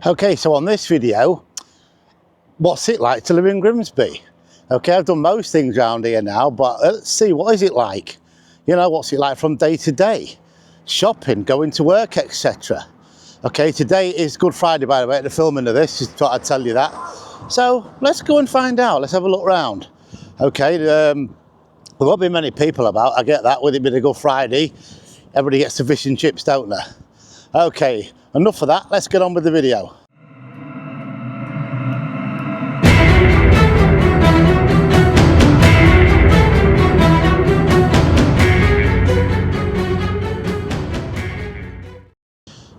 Okay, so on this video, what's it like to live in Grimsby? Okay, I've done most things around here now, but let's see, what is it like? You know, what's it like from day to day? Shopping, going to work, etc. Okay, today is Good Friday, by the way, at the filming of this, just thought I'd tell you that. So let's go and find out, let's have a look round. Okay, there won't be many people about, I get that, with it being a Good Friday. Everybody gets the fish and chips, don't they? Okay, enough of that, let's get on with the video.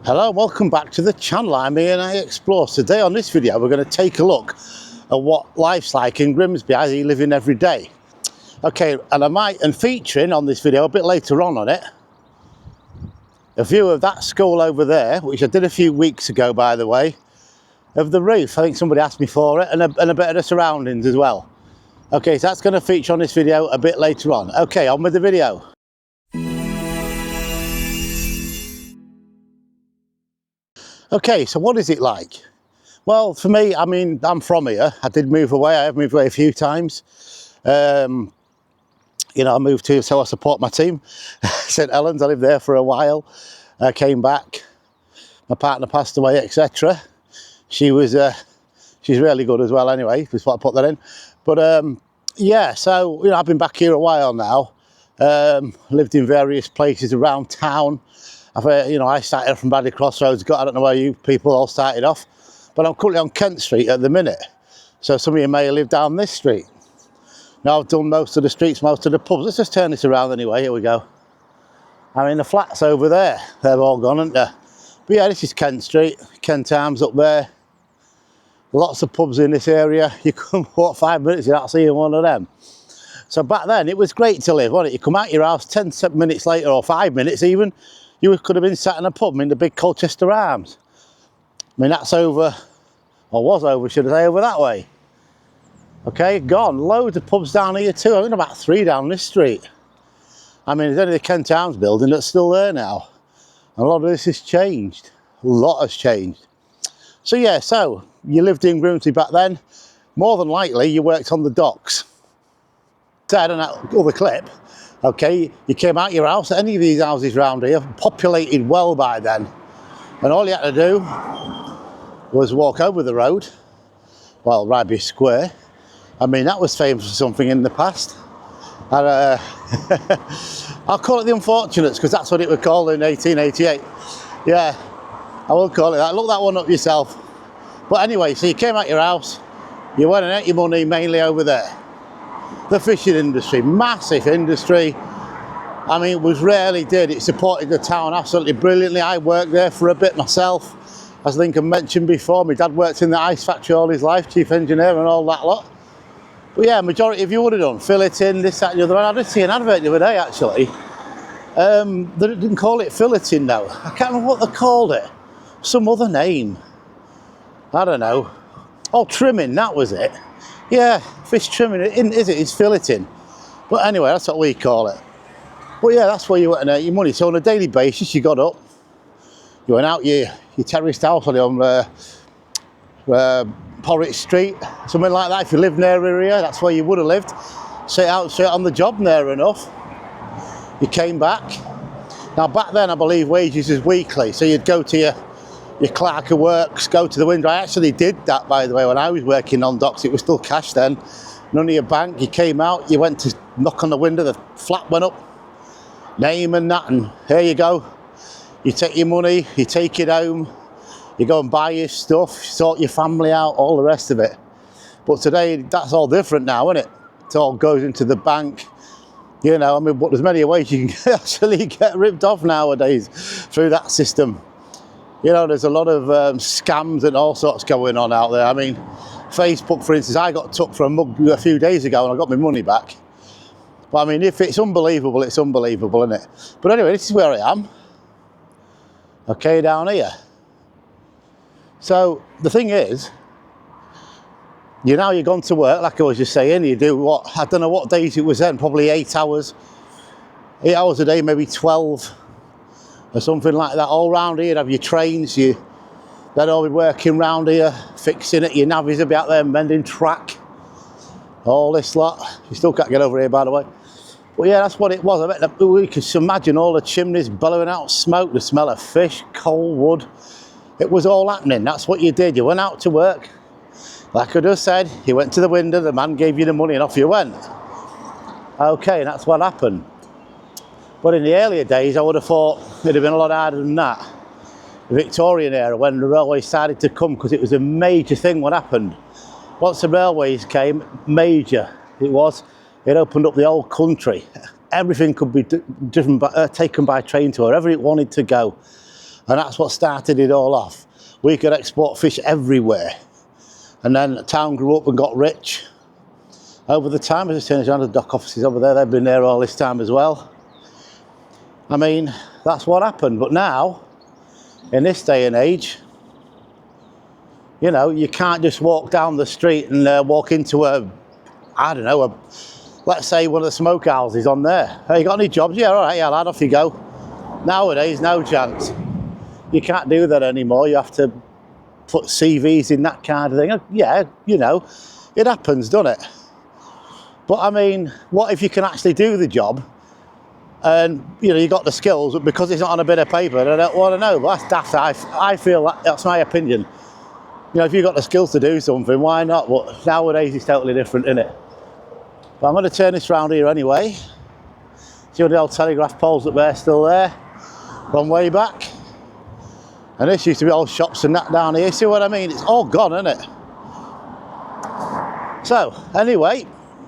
Hello, welcome back to the channel. I'm Ian, I Explore. Today on this video we're going to take a look at what life's like in Grimsby as you live in every day. Okay, and featuring on this video a bit later on it, a view of that school over there, which I did a few weeks ago, by the way, of the roof. I think somebody asked me for it, and a bit of the surroundings as well. Okay, so that's going to feature on this video a bit later on. Okay, on with the video. Okay, so what is it like? Well, for me, I mean, I'm from here. I did move away. I have moved away a few times. You know, I moved to, so I support my team. St Helens, I lived there for a while. I came back. My partner passed away, etc. She was, she's really good as well anyway, just what I put that in. But yeah, so, you know, I've been back here a while now. Lived in various places around town. You know, I started off from Badley Crossroads. I don't know where you people all started off, but I'm currently on Kent Street at the minute. So some of you may live down this street. Now I've done most of the streets, most of the pubs. Let's just turn this around anyway. Here we go. I mean, the flats over there, they're all gone, aren't they? But yeah, this is Kent Street. Kent Arms up there. Lots of pubs in this area. You can walk 5 minutes without seeing one of them. So back then, it was great to live, wasn't it? You come out your house 10 minutes later, or 5 minutes even, you could have been sat in a pub in the big Colchester Arms. I mean, that's over, or was over, should I say, over that way. Okay, gone. Loads of pubs down here too. I think about 3 down this street. I mean, there's only the Kent Arms building that's still there now. A lot of this has changed. A lot has changed. So yeah, so you lived in Grimsby back then. More than likely, you worked on the docks. Said on that other clip, okay, you came out your house, any of these houses around here, populated well by then. And all you had to do was walk over the road, well, Ryby Square. I mean, that was famous for something in the past. And, I'll call it the Unfortunates, because that's what it was called in 1888. Yeah, I will call it that. Look that one up yourself. But anyway, so you came out your house, you went and ate your money mainly over there. The fishing industry, massive industry. I mean, it was really did. It supported the town absolutely brilliantly. I worked there for a bit myself. As Lincoln mentioned before, my dad worked in the ice factory all his life, chief engineer and all that lot. But yeah, majority of you would have done. Filleting, this, that and the other. And I did see an advert the other day actually. They didn't call it filleting though. I can't remember what they called it. Some other name. I don't know. Oh, trimming, that was it. Yeah, fish trimming, is it? It's filleting. But anyway, that's what we call it. But yeah, that's where you went and earned your money. So on a daily basis, you got up, you went out your terraced house on Porridge Street, something like that. If you lived near area, that's where you would have lived. Sit out straight on the job near enough. You came back. Now back then, I believe wages was weekly. So you'd go to your clerk of works, go to the window. I actually did that, by the way, when I was working on docks. It was still cash then. None of your bank. You came out, you went to knock on the window, the flap went up, name and that, and here you go. You take your money, you take it home, you go and buy your stuff, sort your family out, all the rest of it. But today, that's all different now, isn't it? It all goes into the bank. You know, I mean, but there's many ways you can actually get ripped off nowadays through that system. You know, there's a lot of scams and all sorts going on out there. I mean, Facebook, for instance, I got took for a mug a few days ago and I got my money back. But I mean, if it's unbelievable, isn't it? But anyway, this is where I am. Okay, down here. So the thing is, you've gone to work, like I was just saying, you do what, I don't know what days it was then, probably 8 hours. 8 hours a day, maybe 12. Or something like that. All round here, have your trains, your They'd all be working round here, fixing it. Your navvies would be out there mending track. All this lot. You still can't get over here, by the way. But yeah, that's what it was. I bet we could imagine all the chimneys bellowing out smoke, the smell of fish, coal, wood. It was all happening. That's what you did. You went out to work. Like I just said, you went to the window, the man gave you the money and off you went. Okay, and that's what happened. But in the earlier days, I would have thought it'd have been a lot harder than that. The Victorian era, when the railways started to come, because it was a major thing what happened. Once the railways came, major it was. It opened up the whole country. Everything could be taken by train to wherever it wanted to go. And that's what started it all off. We could export fish everywhere. And then the town grew up and got rich. Over the time, as I turn around the dock offices over there, they've been there all this time as well. I mean, that's what happened. But now, in this day and age, you know, you can't just walk down the street and walk into a, I don't know, let's say one of the smoke houses on there. Hey, you got any jobs? Yeah, all right, yeah, lad, off you go. Nowadays, no chance. You can't do that anymore. You have to put CVs in, that kind of thing. Yeah, you know, it happens, doesn't it? But I mean, what if you can actually do the job and, you know, you got the skills, but because it's not on a bit of paper, I don't want to know. But that's daft. I feel that's my opinion. You know, if you've got the skills to do something, why not? But nowadays it's totally different, isn't it? But I'm going to turn this round here anyway. See the old telegraph poles up there, still there, from way back. And this used to be old shops and that down here. See what I mean? It's all gone, isn't it? So, anyway,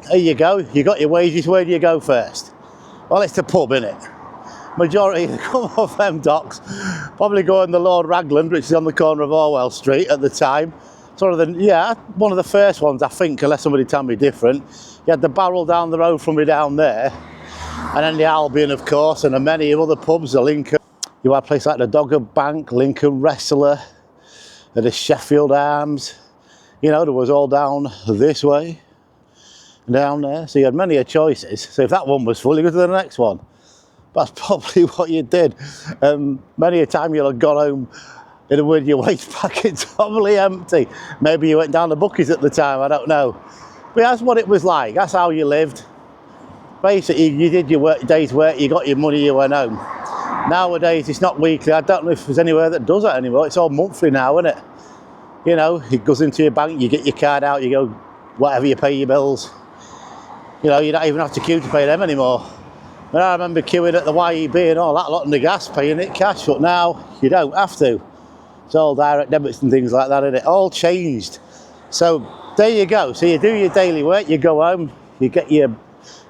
there you go. You got your wages. Where do you go first? Well, it's the pub, innit? Majority come off them docks, probably go in the Lord Ragland, which is on the corner of Orwell Street at the time. Sort of the, yeah, one of the first ones, I think, unless somebody tell me different. You had the Barrel down the road from me down there, and then the Albion, of course, and many other pubs, the Lincoln. You had a place like the Dogger Bank, Lincoln Wrestler, the Sheffield Arms. You know, there was all down this way, down there. So you had many choices. So if that one was full, you go to the next one. That's probably what you did. Many a time you'll have gone home with your waste packet totally empty. Maybe you went down the bookies at the time, I don't know. But that's what it was like. That's how you lived. Basically, you did your day's work, you got your money, you went home. Nowadays, it's not weekly. I don't know if there's anywhere that does that anymore. It's all monthly now, isn't it? You know, it goes into your bank, you get your card out, you go, whatever you pay your bills. You know, you don't even have to queue to pay them anymore. And I remember queuing at the YEB and all that lot, and the gas, paying it cash, but now you don't have to. It's all direct debits and things like that, isn't it? All changed. So there you go. So you do your daily work, you go home, you go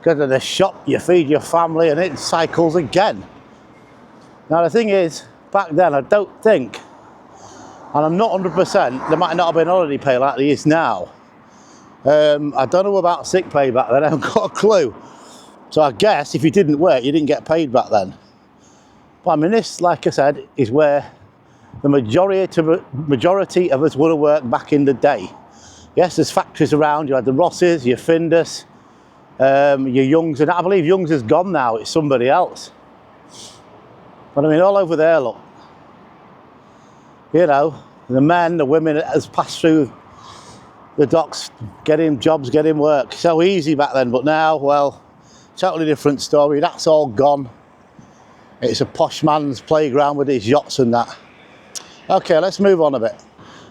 to the shop, you feed your family, and it cycles again. Now the thing is, back then I don't think, and I'm not 100%, there might not have been holiday pay like there is now. I don't know about sick pay back then, I haven't got a clue. So I guess if you didn't work, you didn't get paid back then. But I mean, this, like I said, is where the majority of us would have worked back in the day. Yes, there's factories around. You had the Rosses, your Findus, your Youngs, and I believe Youngs is gone now. It's somebody else. But I mean, all over there, look. You know, the men, the women has passed through the docks, getting jobs, getting work. So easy back then, but now, well, totally different story. That's all gone. It's a posh man's playground with his yachts and that. Okay, let's move on a bit.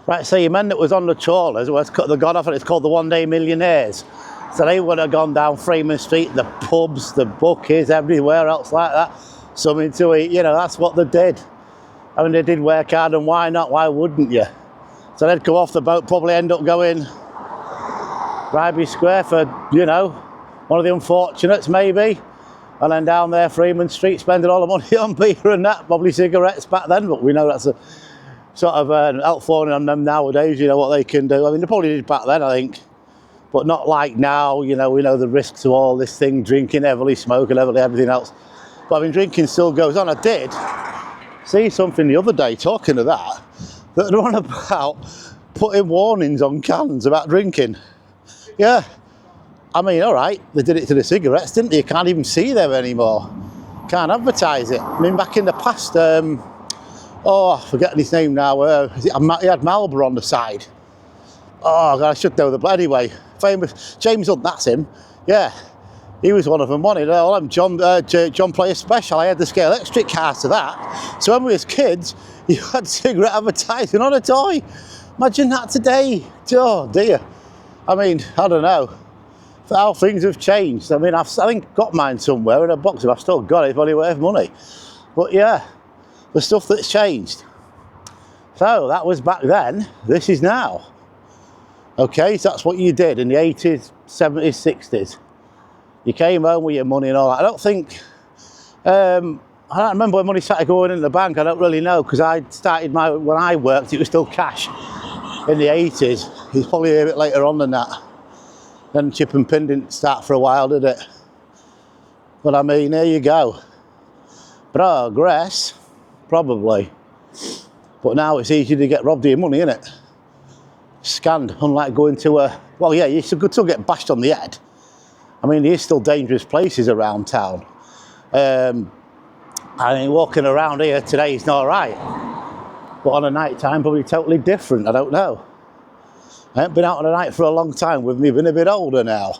Right, so your men that was on the trawlers, they got off and it's called the One Day Millionaires. So they would have gone down Freeman Street, the pubs, the bookies, everywhere else like that. Something to eat, you know, that's what they did. I mean, they did work hard, and why not? Why wouldn't you? So they'd come off the boat, probably end up going Ryby Square for, you know, one of the unfortunates maybe, and then down there Freeman Street spending all the money on beer and that, probably cigarettes back then, but we know that's a sort of outfalling on them nowadays, you know what they can do. I mean, they probably did back then, I think, but not like now. You know, we know the risks of all this thing, drinking heavily, smoking heavily, everything else. But I mean, drinking still goes on. I did see something the other day talking of that they're on about putting warnings on cans about drinking. Yeah. I mean, all right, they did it to the cigarettes, didn't they? You can't even see them anymore. Can't advertise it. I mean, back in the past, Oh, I forget his name now. He had Marlborough on the side. Oh, God, I should know the... Anyway, famous James Hunt, that's him. Yeah, he was one of them, wasn't he? All them John Player Special. I had the Scale Electric cars to that. So when we was kids, you had cigarette advertising on a toy. Imagine that today. Oh, dear. I mean, I don't know how things have changed. I mean, I think got mine somewhere in a box. If I've still got it, it's probably worth money. But yeah, the stuff that's changed. So that was back then. This is now. Okay, so that's what you did in the 80s, 70s, 60s. You came home with your money and all that. I don't think, I don't remember when money started going in the bank. I don't really know, because I started when I worked, it was still cash in the 80s. It's probably a bit later on than that. Then chip and pin didn't start for a while, did it? But I mean, there you go. Progress, probably. But now it's easy to get robbed of your money, isn't it? Scanned, unlike going to a... Well, yeah, you could still get bashed on the head. I mean, there's still dangerous places around town. I mean, walking around here today is not right. But on a night time, probably totally different. I don't know. I haven't been out on a night for a long time with me being a bit older now.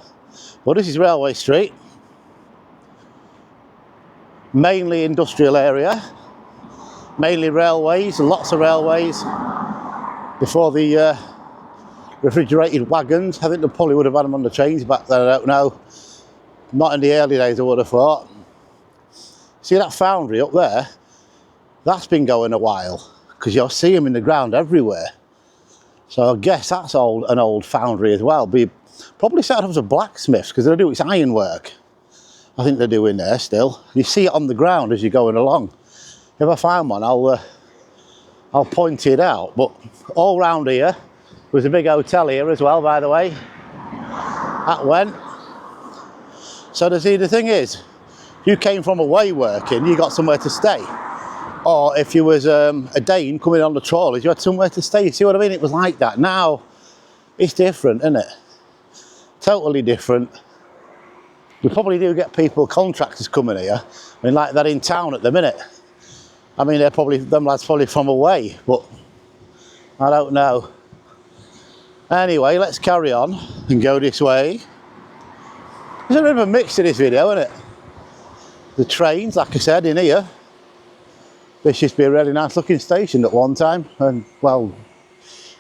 But this is Railway Street. Mainly industrial area. Mainly railways, lots of railways. Before the refrigerated wagons. I think they probably would have had them on the trains back then, I don't know. Not in the early days, I would have thought. See that foundry up there? That's been going a while, because you'll see them in the ground everywhere. So I guess that's an old foundry as well. Probably set up as a blacksmiths, because they do its ironwork. I think they're doing there still. You see it on the ground as you're going along. If I find one, I'll point it out. But all round here, there's a big hotel here as well, by the way. That went. So the thing is, you came from away working, you got somewhere to stay. Or if you was a Dane coming on the trawlers, you had somewhere to stay. You see what I mean? It was like that. Now, it's different, isn't it? Totally different. We probably do get contractors coming here. I mean, like that in town at the minute. I mean, them lads probably from away, but I don't know. Anyway, let's carry on and go this way. There's a bit of a mix to this video, isn't it? The trains, like I said, in here. This used to be a really nice looking station at one time, and well,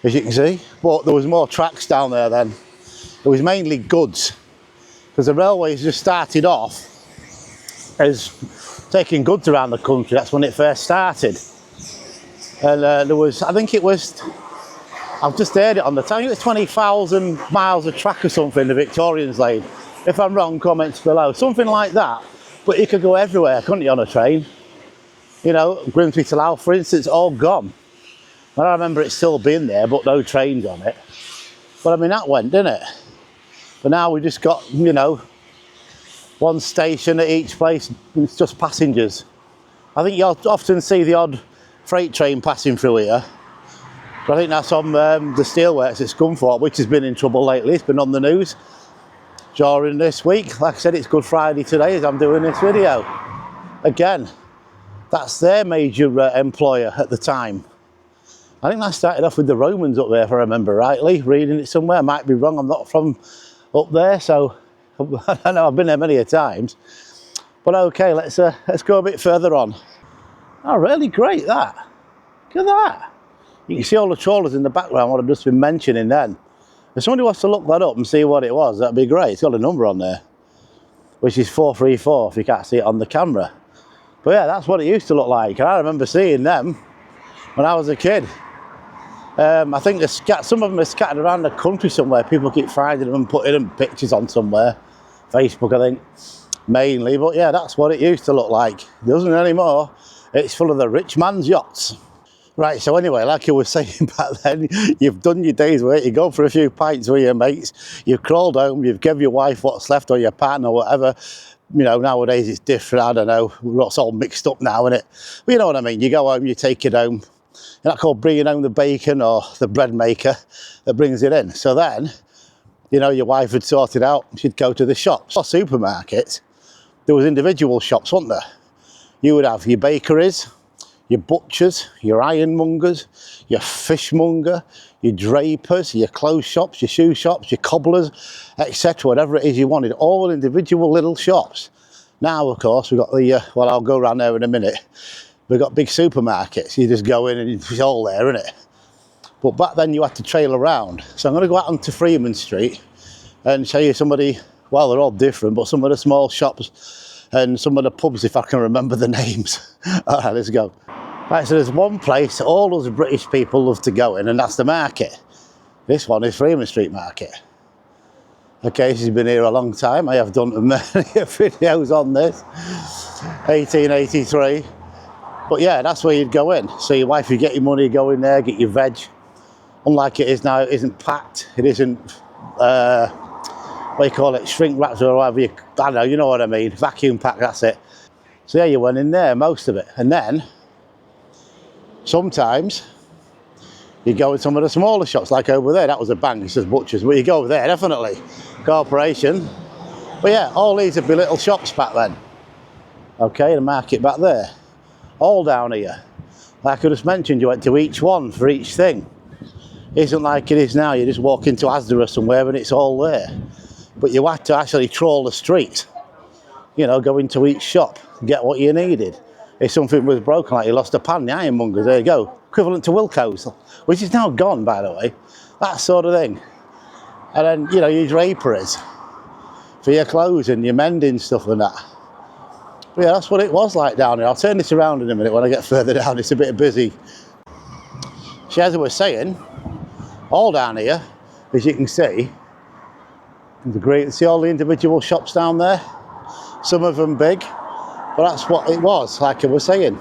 as you can see, but there was more tracks down there then. It was mainly goods, because the railways just started off as taking goods around the country. That's when it first started. And there was, I think it was, I've just heard it on the time, it was 20,000 miles of track or something, the Victorians laid. If I'm wrong, comments below. Something like that. But you could go everywhere, couldn't you, on a train? You know, Grimsby to Louth, for instance, all gone. And I remember it still being there, but no trains on it. But I mean, that went, didn't it? But now we just got, you know, one station at each place. It's just passengers. I think you'll often see the odd freight train passing through here. But I think that's on the steelworks at Scunthorpe, which has been in trouble lately. It's been on the news during this week. Like I said, it's Good Friday today as I'm doing this video. Again, that's their major employer at the time. I think that started off with the Romans up there, if I remember rightly, reading it somewhere. I might be wrong, I'm not from up there, so I know I've been there many a times. But okay, let's go a bit further on. Oh, really great, that. Look at that. You can see all the trawlers in the background, what I've just been mentioning then. If somebody wants to look that up and see what it was, that'd be great. It's got a number on there, which is 434 if you can't see it on the camera. But yeah, that's what it used to look like. And I remember seeing them when I was a kid. I think some of them are scattered around the country somewhere. People keep finding them and putting them pictures on somewhere. Facebook, I think, mainly. But yeah, that's what it used to look like. It doesn't anymore. It's full of the rich man's yachts. Right, so anyway, like I was saying back then, you've done your day's work, you go for a few pints with your mates, you've crawled home, you've given your wife what's left or your partner or whatever. You know, nowadays it's different, I don't know, it's all mixed up now, innit? But you know what I mean, you go home, you take it home. You're not called bringing home the bacon or the bread maker that brings it in. So then, you know, your wife had sorted out, she'd go to the shops or supermarkets. There was individual shops, wasn't there? You would have your bakeries, your butchers, your ironmongers, your fishmonger, your drapers, your clothes shops, your shoe shops, your cobblers, etc. Whatever it is you wanted, all individual little shops. Now, of course, we've got the, well, I'll go around there in a minute. We've got big supermarkets. You just go in and it's all there, isn't it? But back then you had to trail around. So I'm going to go out onto Freeman Street and show you somebody, well, they're all different, but some of the small shops and some of the pubs, if I can remember the names. All right, let's go. Right, so there's one place all us British people love to go in, and that's the market. This one is Freeman Street Market. Okay, this has been here a long time. I have done many videos on this. 1883. But yeah, that's where you'd go in. So your wife, you get your money, go in there, get your veg. Unlike it is now, it isn't packed. It isn't, what do you call it, shrink wrapped or whatever. I don't know, you know what I mean. Vacuum packed, that's it. So yeah, you went in there, most of it. And then, sometimes, you go in some of the smaller shops, like over there. That was a bank, it says butchers. But you go over there, definitely. Corporation. But yeah, all these would be little shops back then. Okay, the market back there. All down here. Like I just mentioned, you went to each one for each thing. It isn't like it is now. You just walk into Asda or somewhere and it's all there. But you had to actually trawl the street. You know, go into each shop, get what you needed. If something was broken, like you lost a pan, the ironmonger, there you go. Equivalent to Wilco's, which is now gone, by the way. That sort of thing. And then, you know, your draperies for your clothes and your mending stuff and that. But yeah, that's what it was like down here. I'll turn this around in a minute when I get further down. It's a bit busy. So as I was saying, all down here, as you can see, see all the individual shops down there? Some of them big, but that's what it was, like I was saying.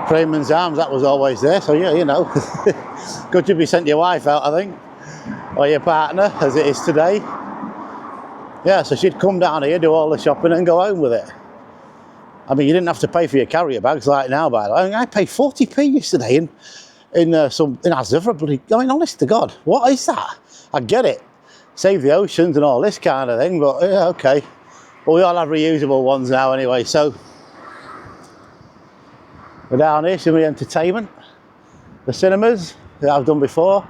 Freeman's Arms, that was always there, so yeah, you know. Good to be sent your wife out, I think, or your partner, as it is today. Yeah, so she'd come down here, do all the shopping and go home with it. I mean, you didn't have to pay for your carrier bags like now, by the way. I mean, I paid 40p yesterday in Asda for a bloody, I mean, honest to God, what is that? I get it. Save the oceans and all this kind of thing, but yeah, okay. But we all have reusable ones now anyway, so. We're down here, some of the entertainment. The cinemas, that I've done before.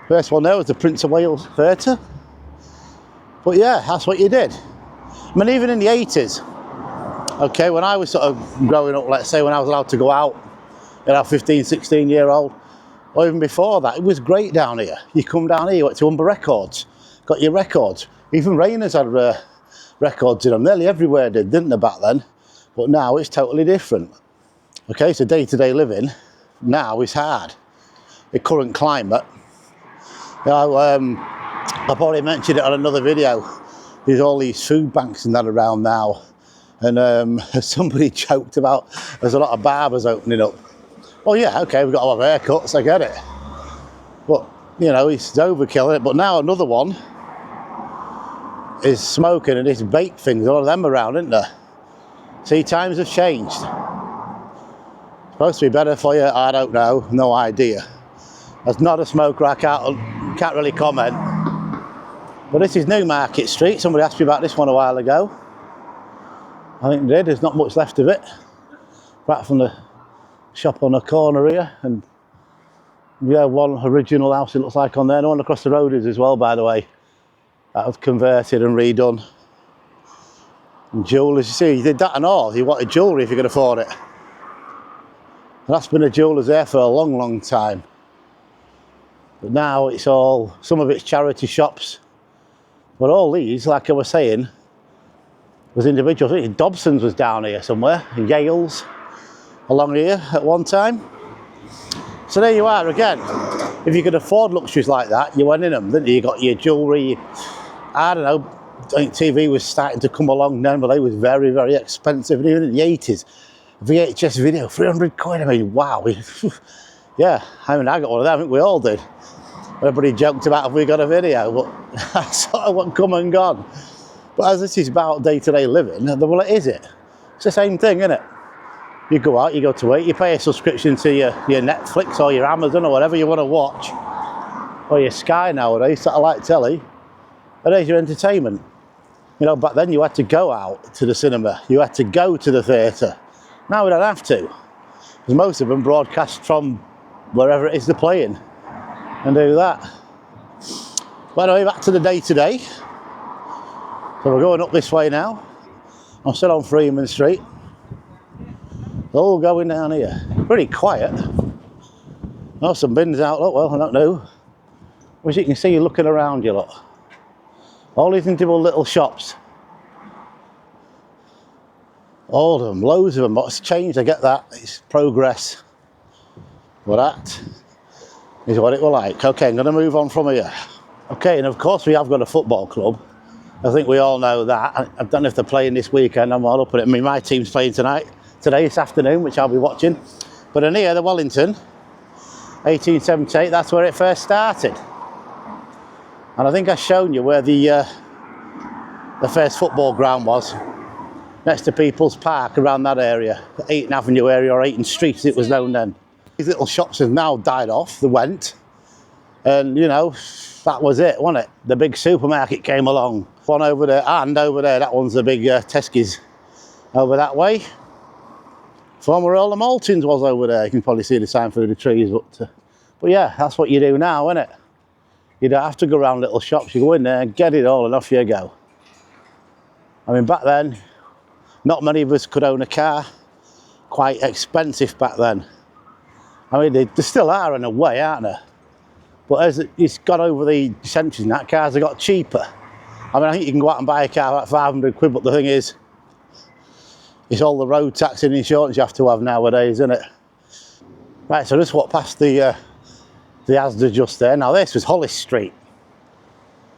First one there was the Prince of Wales Theatre. But yeah, that's what you did. I mean, even in the 80s, okay, when I was sort of growing up, let's say when I was allowed to go out, you know, 15, 16-year-old, or even before that, it was great down here. You come down here, you went to Umber Records, got your records. Even Rainers had records in them, nearly everywhere did, didn't they, back then? But now it's totally different. Okay, so day-to-day living now is hard. The current climate, you know, I've already mentioned it on another video. There's all these food banks and that around now. And somebody joked about there's a lot of barbers opening up. Well, yeah, okay, we've got a lot of haircuts, I get it. But, you know, it's overkill, it. But now another one is smoking and it's vape things, a lot of them around, isn't there? See, times have changed. Supposed to be better for you, I don't know, no idea. As not a smoker, I can't really comment. But this is Newmarket Street. Somebody asked me about this one a while ago. I think they did. There's not much left of it. Apart from the shop on the corner here. And yeah, one original house it looks like on there. The one across the road is as well, by the way. That was converted and redone. And jewellery, you see, you did that and all. You wanted jewellery if you could afford it. And that's been a jeweller's there for a long, long time. But now it's all, some of it's charity shops. But all these, like I was saying, was individuals. I think Dobson's was down here somewhere, and Yale's along here at one time. So there you are again. If you could afford luxuries like that, you went in them, didn't you? You got your jewellery. I don't know, I think TV was starting to come along then, but they was very, very expensive. And even in the 80s, VHS video, 300 quid. I mean, wow. Yeah, I mean, I got one of them. I think we all did. Everybody joked about if we got a video, but that's sort of what come and gone. But as this is about day-to-day living, well, is it? It's the same thing, isn't it? You go out, you go to eat, you pay a subscription to your Netflix or your Amazon or whatever you want to watch, or your Sky nowadays, satellite telly, and there's your entertainment. You know, back then you had to go out to the cinema, you had to go to the theatre. Now we don't have to. Because most of them broadcast from wherever it is they're playing and do that. But anyway, back to the day today. So we're going up this way now. I'm still on Freeman Street. All going down here. Pretty quiet. Oh, some bins out, look, well, I don't know. As you can see, you're looking around you, look. All these individual little shops. All of them, loads of them. What's changed, I get that. It's progress. But that is what it will like. Okay, I'm going to move on from here. Okay, and of course we have got a football club. I think we all know that. I don't know if they're playing this weekend. I'm all up at it. I mean, my team's playing today, this afternoon, which I'll be watching. But in here, the Wellington, 1878, that's where it first started. And I think I've shown you where the first football ground was. Next to People's Park, around that area. The 8th Avenue area, or 8th Street as it was known then. These little shops have now died off, they went. And, you know, that was it, wasn't it? The big supermarket came along. One over there, and over there, that one's the big Tesco's over that way. From where all the Maltings was over there. You can probably see the sign through the trees. But yeah, that's what you do now, isn't it? You don't have to go around little shops. You go in there, get it all, and off you go. I mean, back then, not many of us could own a car. Quite expensive back then. I mean, they still are in a way, aren't they? But as it's got over the centuries and that, cars have got cheaper. I mean, I think you can go out and buy a car at 500 quid, but the thing is, it's all the road tax and insurance you have to have nowadays, isn't it? Right, so just walked past the Asda just there. Now this was Hollis Street.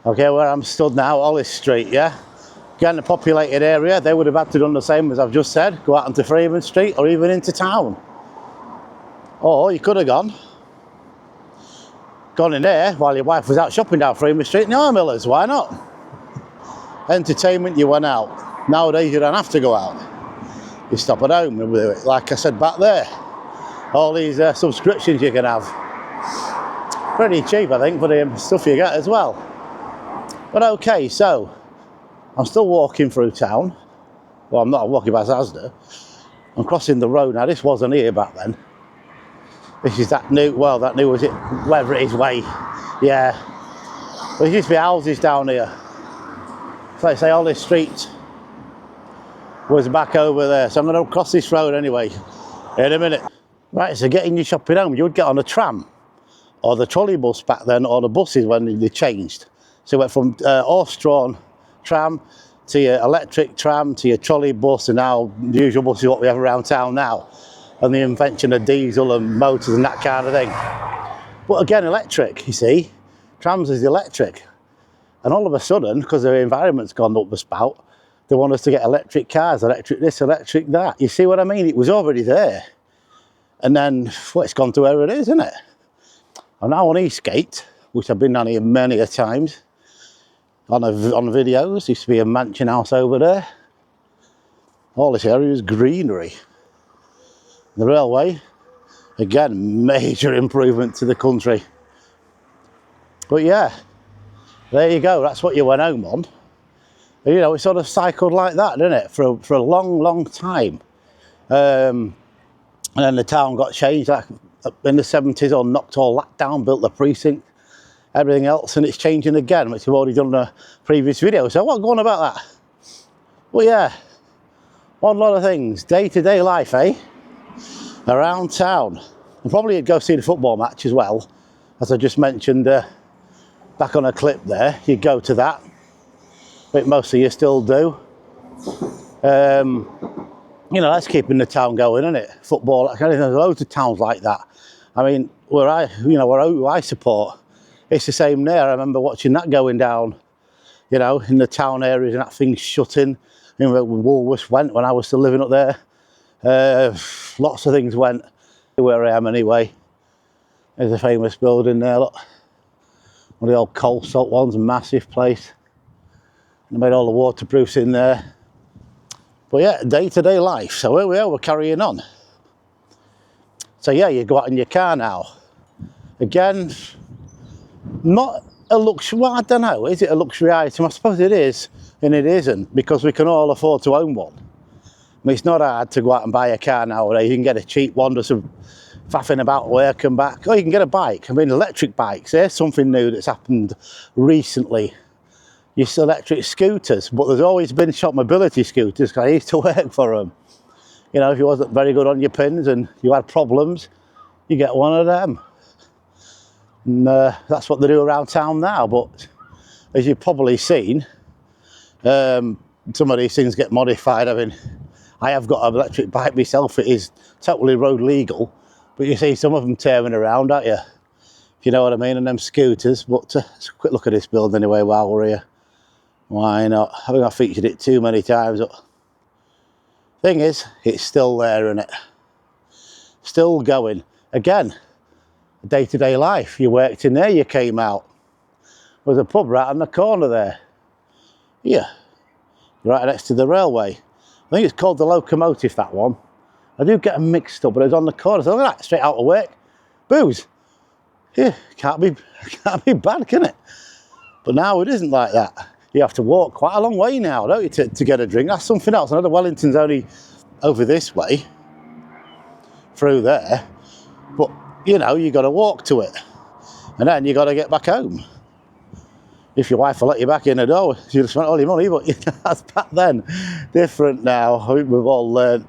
Okay, where I'm stood now, Hollis Street, yeah? Again, a populated area, they would have had to done the same as I've just said, go out onto Freeman Street or even into town. Or you could have gone in there while your wife was out shopping down Freeman Street in the Millers, why not? Entertainment, you went out. Nowadays you don't have to go out. You stop at home and do it. Like I said back there, all these subscriptions you can have. Pretty cheap, I think, for the stuff you get as well. But okay, so I'm still walking through town. Well, I'm not walking past Asda. I'm crossing the road now. This wasn't here back then. This is that new, well, that new, was it, wherever it is, way. Yeah. There used to be houses down here. So let's say all this street was back over there. So I'm going to cross this road anyway in a minute. Right, so getting your shopping home, you would get on a tram or the trolley bus back then, or the buses when they changed. So it went from horse-drawn tram to your electric tram to your trolley bus, and now the usual bus is what we have around town now. And the invention of diesel and motors and that kind of thing. But again, electric, you see. Trams is electric. And all of a sudden, because the environment's gone up the spout, they want us to get electric cars, electric this, electric that. You see what I mean? It was already there. And then, well, it's gone to where it is, isn't it? I'm now on Eastgate, which I've been on here many a times. On videos, used to be a mansion house over there. All this area is greenery. The railway, again, major improvement to the country. But yeah, there you go, that's what you went home on. And, you know, it sort of cycled like that, didn't it, for a long, long time. And then the town got changed like in the 70s, or knocked all that down, built the precinct, everything else, and it's changing again, which we've already done in a previous video. So what's going on about that? Well, yeah, one lot of things, day-to-day life, eh? Around town. And probably you'd go see the football match as well, as I just mentioned back on a clip there. You'd go to that, but most of you still do. You know, that's keeping the town going, isn't it? Football, that kind of thing. There's loads of towns like that. I mean, where I support, it's the same there. I remember watching that going down, you know, in the town areas, and that thing shutting. You know, Woolworths went when I was still living up there. Lots of things went where I am anyway. There's a famous building there, look. One of the old coal salt ones, a massive place. They made all the waterproofs in there. But yeah, day-to-day life. So here we are, we're carrying on. So yeah, you go out in your car now. Again, not a luxury, well, I don't know, is it a luxury item? I suppose it is, and it isn't, because we can all afford to own one. mean, it's not hard to go out and buy a car nowadays. You can get a cheap one, just some faffing about work and back. Or you can get a bike. I mean, electric bikes, there's something new that's happened recently. Your electric scooters, but there's always been shop mobility scooters, because I used to work for them. You know, if you wasn't very good on your pins and you had problems, you get one of them. And that's what they do around town now. But as you've probably seen, some of these things get modified. I mean, I have got an electric bike myself. It is totally road legal, but you see some of them tearing around, don't you? If you know what I mean, and them scooters. But let's a quick look at this build anyway while we're here. Why not? I think I featured it too many times. But thing is, it's still there, isn't it? Still going. Again, day-to-day life. You worked in there, you came out. There's a pub right on the corner there. Yeah, right next to the railway. I think it's called the Locomotive, that one. I do get them mixed up, but it's on the corner. So look at that, straight out of work. Booze. Yeah, can't be bad, can it? But now it isn't like that. You have to walk quite a long way now, don't you, to get a drink. That's something else. I know the Wellington's only over this way, through there. But, you know, you got to walk to it. And then you got to get back home. If your wife will let you back in the door, you'll spend all your money, but that's back then. Different now. I think we've all learned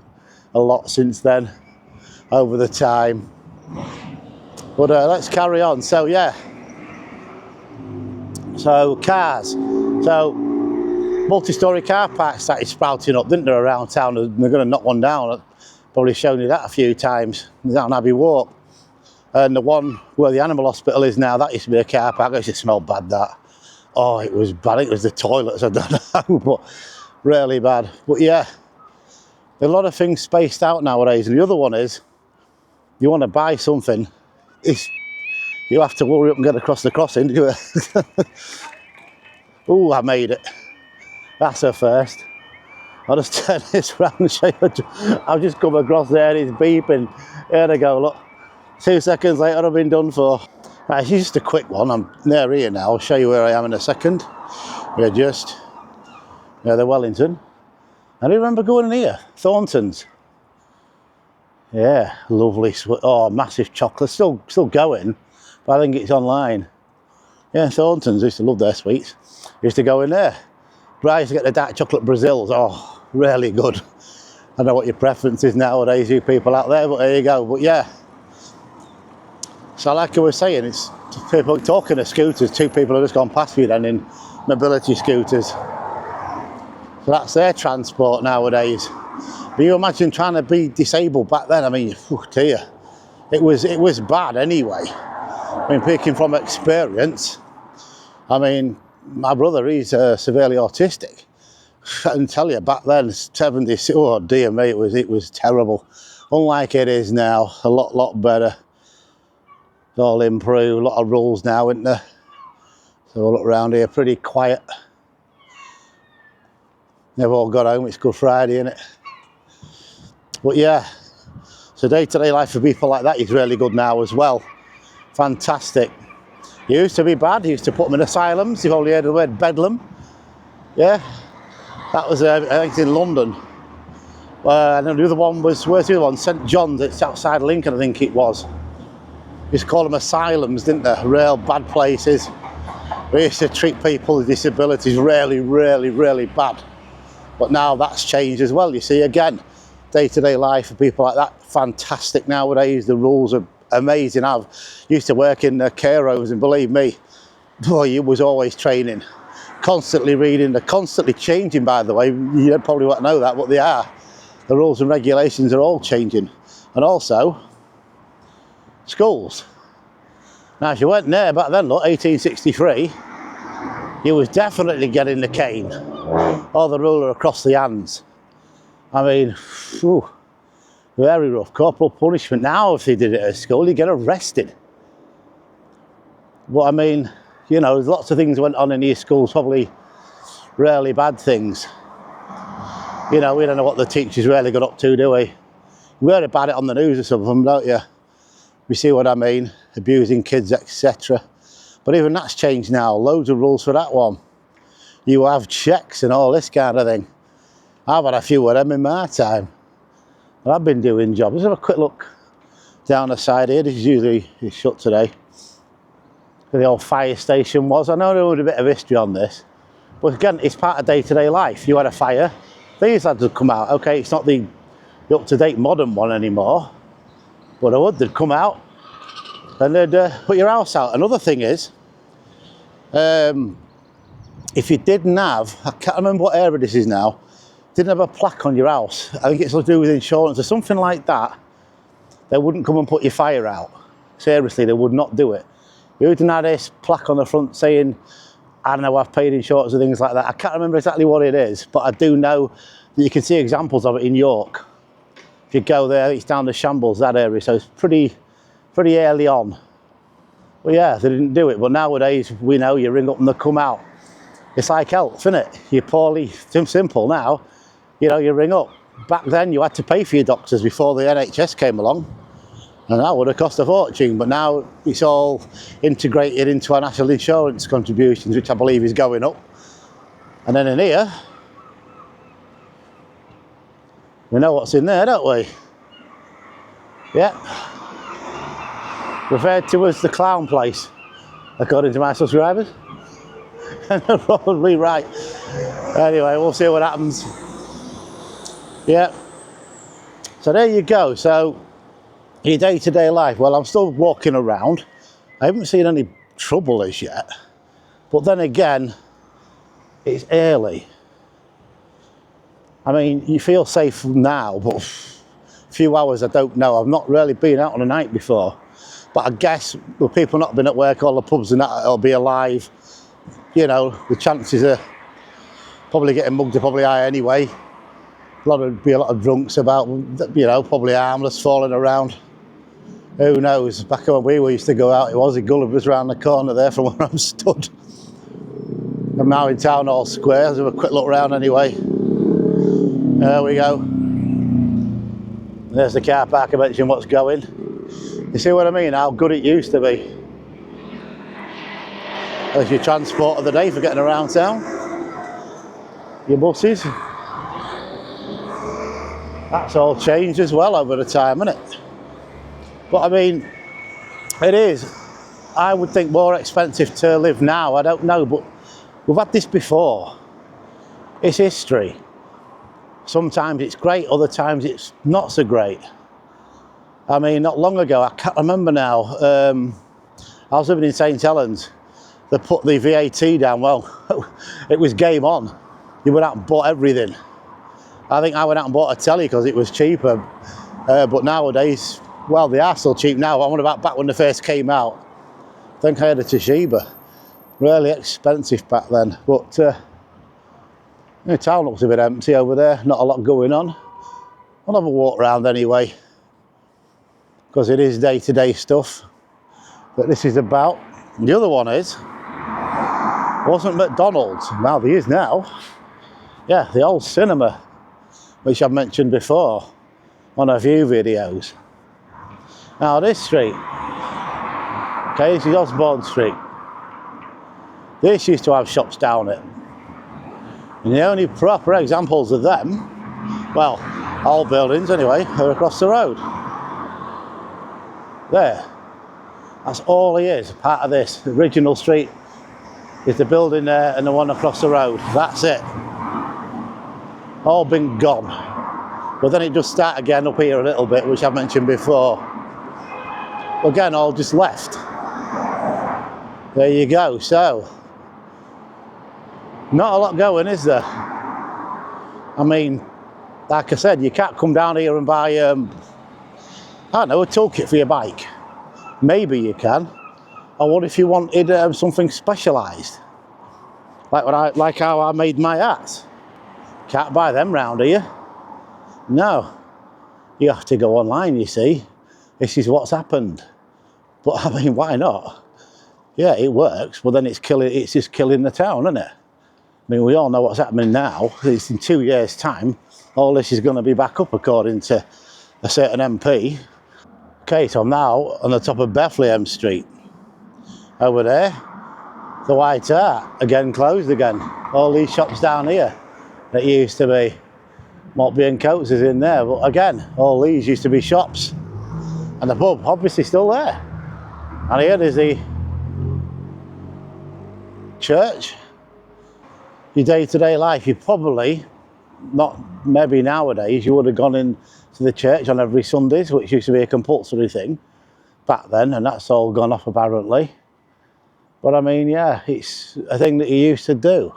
a lot since then, over the time. But let's carry on. So, yeah. So, cars. So, multi-storey car parks started sprouting up, didn't they, around town? They're going to knock one down. I've probably shown you that a few times, down Abbey Walk. And the one where the animal hospital is now, that used to be a car park. It used to smell bad, that. Oh, it was bad. I think it was the toilets, I don't know, but really bad. But yeah, a lot of things spaced out nowadays. And the other one is, you want to buy something, you have to hurry up and get across the crossing, do you? Oh, I made it. That's a first. I'll just turn this around and show you. I've just come across there, it's beeping. Here they go, look. 2 seconds later, I've been done for. Right, it's just a quick one. I'm near here now. I'll show you where I am in a second. We're just near the Wellington. I do remember going in here, Thornton's. Yeah, lovely. Oh, massive chocolate. Still going, but I think it's online. Yeah, Thornton's. I used to love their sweets. Used to go in there. But I used to get the dark chocolate Brazils. Oh, really good. I don't know what your preference is nowadays, you people out there, but there you go. But yeah. So like I was saying, it's people talking of scooters. 2 people have just gone past me then in mobility scooters. So that's their transport nowadays. But you imagine trying to be disabled back then. I mean, dear, it was bad anyway. I mean, speaking from experience, I mean, my brother, he's severely autistic. I can tell you, back then, 70s, oh dear me, it was terrible. Unlike it is now, a lot better. It's all improved, a lot of rules now, isn't there? So we'll look around here, pretty quiet. They've all got home, it's Good Friday, isn't it? But yeah, so day-to-day life for people like that is really good now as well. Fantastic. It used to be bad, used to put them in asylums. You've only heard the word bedlam. Yeah, that was, I think it's in London. And then the other one was, where's the other one? St John's, it's outside Lincoln, I think it was. Used to call them asylums, didn't they? Real bad places. We used to treat people with disabilities really bad. But now that's changed as well. You see, again, day-to-day life for people like that, fantastic nowadays. The rules are amazing. I've used to work in care homes, and believe me, boy, you was always training, constantly reading. They're constantly changing, by the way. You probably won't know that, but they are. The rules and regulations are all changing. And also, schools. Now, if you went there back then, look, 1863, you was definitely getting the cane or the ruler across the hands. I mean, whew, very rough. Corporal punishment. Now, if they did it at school, you get arrested. But I mean, you know, there's lots of things went on in these schools, probably really bad things. You know, we don't know what the teachers really got up to, do we? We heard about it on the news or something, don't you? You see what I mean? Abusing kids, etc. But even that's changed now. Loads of rules for that one. You have checks and all this kind of thing. I've had a few of them in my time. And I've been doing jobs. Let's have a quick look down the side here. This is usually it's shut today. Where the old fire station was. I know there was a bit of history on this. But again, it's part of day-to-day life. You had a fire. These lads would come out. Okay, it's not the up-to-date modern one anymore. But they'd come out and they'd put your house out. Another thing is, if you didn't have, I can't remember what area this is now, didn't have a plaque on your house, I think it's to do with insurance or something like that, they wouldn't come and put your fire out. Seriously, they would not do it. You wouldn't have this plaque on the front saying, I don't know, I've paid insurance and things like that. I can't remember exactly what it is, but I do know that you can see examples of it in York. If you go there, it's down the Shambles, that area, so it's pretty early on. Well, yeah, they didn't do it, but nowadays, we know you ring up and they come out. It's like health, isn't it? You're poorly, it's simple now. You know, you ring up. Back then, you had to pay for your doctors before the NHS came along. And that would have cost a fortune, but now it's all integrated into our national insurance contributions, which I believe is going up. And then in here, we know what's in there, don't we? Yeah. Referred to as the clown place, according to my subscribers. And they're probably right. Anyway, we'll see what happens. Yeah. So there you go. So your day-to-day life. Well, I'm still walking around. I haven't seen any trouble as yet. But then again, it's early. I mean, you feel safe now, but a few hours, I don't know. I've not really been out on a night before. But I guess with people not been at work, all the pubs and that will be alive. You know, the chances of probably getting mugged are probably high anyway. Be a lot of drunks about, you know, probably harmless, falling around. Who knows? Back when we used to go out, it was a Gulliver's round the corner there from where I'm stood. I'm now in Town Hall Square. Let's have a quick look around anyway. There we go. There's the car park I mentioned what's going. You see what I mean? How good it used to be. There's your transport of the day for getting around town. Your buses. That's all changed as well over the time, isn't it? But I mean, it is, I would think, more expensive to live now. I don't know, but we've had this before. It's history. Sometimes it's great, other times it's not so great. I mean, not long ago, I can't remember now, I was living in St Helens. They put the VAT down. Well, it was game on. You went out and bought everything. I think I went out and bought a telly because it was cheaper. But nowadays, well, they are still cheap now. I wonder about back when they first came out. I think I had a Toshiba. Really expensive back then. But the town looks a bit empty over there. Not a lot going on. I'll have a walk around anyway, because it is day-to-day stuff that this is about. And the other one wasn't McDonald's. Now there is now. Yeah, the old cinema, which I've mentioned before on a few videos. Now this street, okay, this is Osborne Street. This used to have shops down it. And the only proper examples of them, well, old buildings anyway, are across the road. There. That's all he is, part of this. The original street is the building there and the one across the road. That's it. All been gone. But then it does start again up here a little bit, which I've mentioned before. Again, all just left. There you go. So, not a lot going, is there? I mean, like I said, you can't come down here and buy, I don't know, a toolkit for your bike. Maybe you can. Or what if you wanted something specialised? Like how I made my hats. Can't buy them round here. No. You have to go online, you see. This is what's happened. But I mean, why not? Yeah, it works, but then it's just killing the town, isn't it? I mean, we all know what's happening now. It's in 2 years' time. All this is going to be back up, according to a certain MP. Okay, so I'm now on the top of Bethlehem Street. Over there, the White Hart, again closed again. All these shops down here that used to be. Maltby and Coates is in there, but again, all these used to be shops. And the pub, obviously still there. And here is the church. Your day-to-day life, you probably, not maybe nowadays, you would have gone in to the church on every Sundays, which used to be a compulsory thing back then, and that's all gone off apparently. But I mean, yeah, it's a thing that you used to do.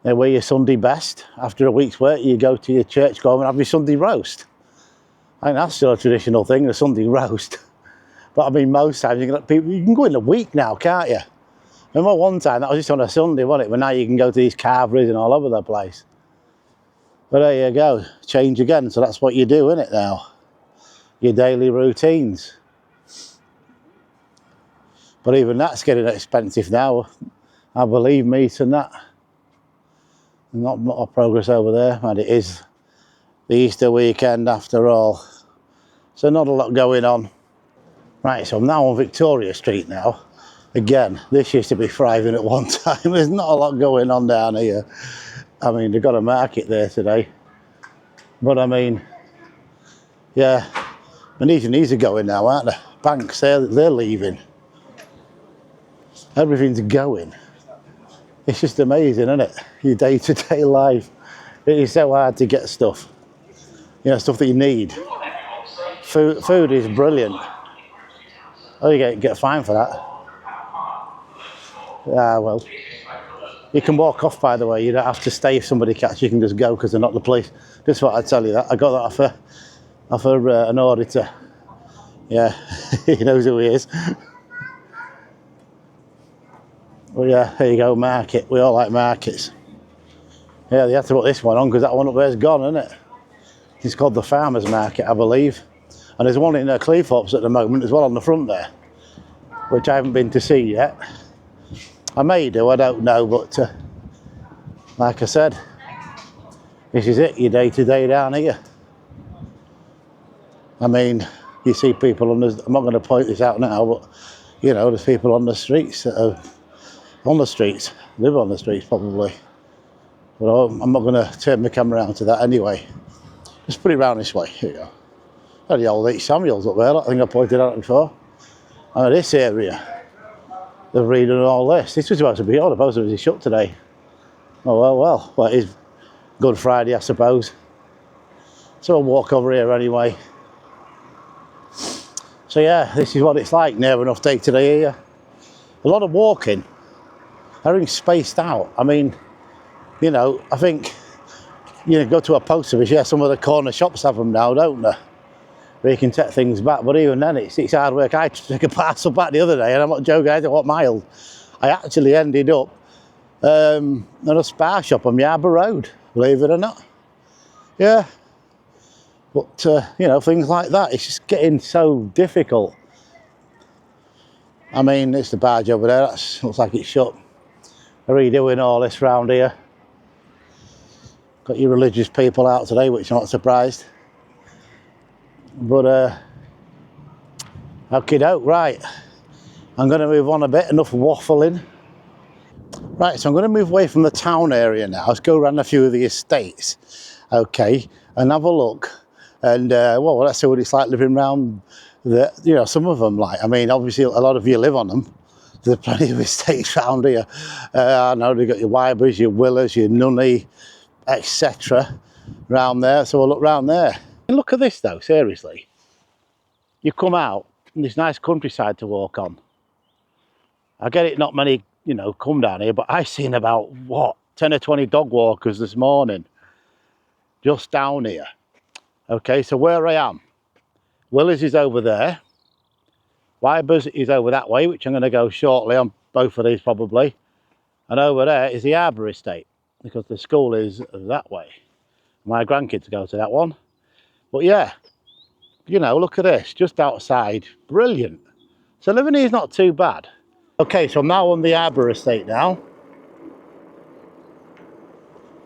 You wear your Sunday best. After a week's work, you go to your church, go home and have your Sunday roast. I think that's still a traditional thing, the Sunday roast. But I mean, most times you can go in a week now, can't you? I remember one time, that was just on a Sunday, wasn't it? But now you can go to these carveries and all over the place. But there you go, change again. So that's what you do, isn't it now? Your daily routines. But even that's getting expensive now. I believe meat and that. Not a lot of progress over there, and it is the Easter weekend after all. So not a lot going on. Right, so I'm now on Victoria Street now. Again, this used to be thriving at one time. There's not a lot going on down here. I mean, they've got a market there today. But I mean, yeah, and these are going now, aren't they? Banks, they're leaving. Everything's going. It's just amazing, isn't it? Your day-to-day life. It is so hard to get stuff. You know, stuff that you need. Food is brilliant. Oh, you get fined for that. Ah, well. You can walk off, by the way. You don't have to stay if somebody catches you. You can just go because they're not the police. Just what I tell you that. I got that off an auditor. Yeah, he knows who he is. Well, yeah, there you go, market. We all like markets. Yeah, they had to put this one on because that one up there's gone, isn't it? It's called the Farmers Market, I believe. And there's one in Cleethorpes at the moment as well on the front there, which I haven't been to see yet. I may do, I don't know, but like I said, this is it, your day-to-day down here. I mean, you see people on the, I'm not going to point this out now, but you know, there's people on the streets that are on the streets, live on the streets probably. But I'm not going to turn my camera around to that anyway. Just put it round this way, here you go. Oh, the old H. Samuels up there, I think I pointed out before. And this area, they're reading all this. This was supposed to be, all the post was shut today. Oh well, well it is Good Friday I suppose. So I'll walk over here anyway. So yeah, this is what it's like, near enough day today here. A lot of walking, everything's spaced out. I mean, you know, I think, you know, go to a post office, yeah, some of the corner shops have them now, don't they? Where you can take things back, but even then it's hard work. I took a parcel back the other day, and I'm not joking, I don't want miles. I actually ended up at a Spar shop on Yarbough Road, believe it or not. Yeah, but you know, things like that, it's just getting so difficult. I mean, it's the barge over there, that looks like it's shut. They're redoing all this round here. Got your religious people out today, which I'm not surprised. But okie doke, right. I'm going to move on a bit, enough waffling. Right, so I'm going to move away from the town area now. Let's go around a few of the estates, okay, and have a look. And well, let's see what it's like living around the, you know, some of them. Like, I mean, obviously a lot of you live on them. There's plenty of estates around here. I know they've got your Wybers, your Willers, your Nunney, etc. around there. So we'll look round there. And look at this though, seriously. You come out and there's nice countryside to walk on. I get it, not many, you know, come down here, but I've seen about, what, 10 or 20 dog walkers this morning, just down here. Okay, so where I am, Willers is over there, Wybers is over that way, which I'm going to go shortly on both of these probably, and over there is the Arbour Estate, because the school is that way. My grandkids go to that one. But yeah, you know, look at this, just outside, brilliant. So living here is not too bad. Okay, so I'm now on the Arbour Estate now.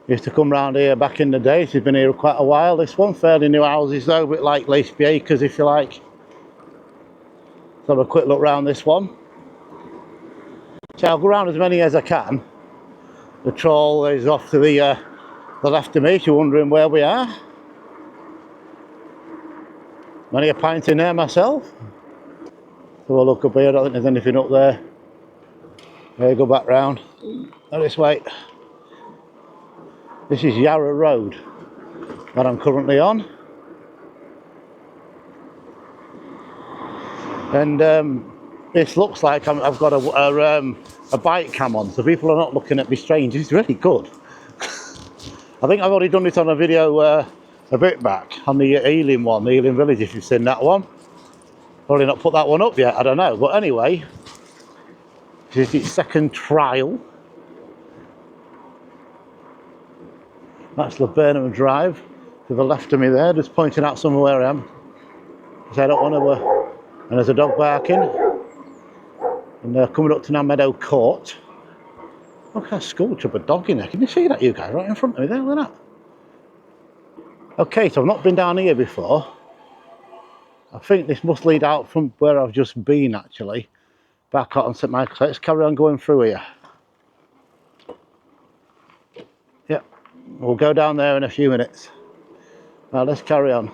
Used to come round here back in the day. She's been here quite a while. This one, fairly new houses though, a bit like Laceby Acres if you like. Let's have a quick look round this one. So I'll go round as many as I can. The trawl is off to the the left of me, if you're wondering where we are. Many a pint in there myself. So we'll look up here, I don't think there's anything up there. Go back round. This way. This is Yarra Road that I'm currently on. And this looks like I've got a bike cam on, so people are not looking at me strange. It's really good. I think I've already done it on a video a bit back on the Ealing one, the Ealing Village, if you've seen that one. Probably not put that one up yet, I don't know. But anyway, this is its second trial. That's Laburnum Drive to the left of me there, just pointing out somewhere where I am. Because I don't want to, and there's a dog barking. And they're coming up to now Meadow Court. Look at that school trip, a dog in there. Can you see that, you guys? Right in front of me there, look at that. Okay, so I've not been down here before. I think this must lead out from where I've just been, actually. Back out on St Michael's. Let's carry on going through here. Yep, we'll go down there in a few minutes. Now let's carry on.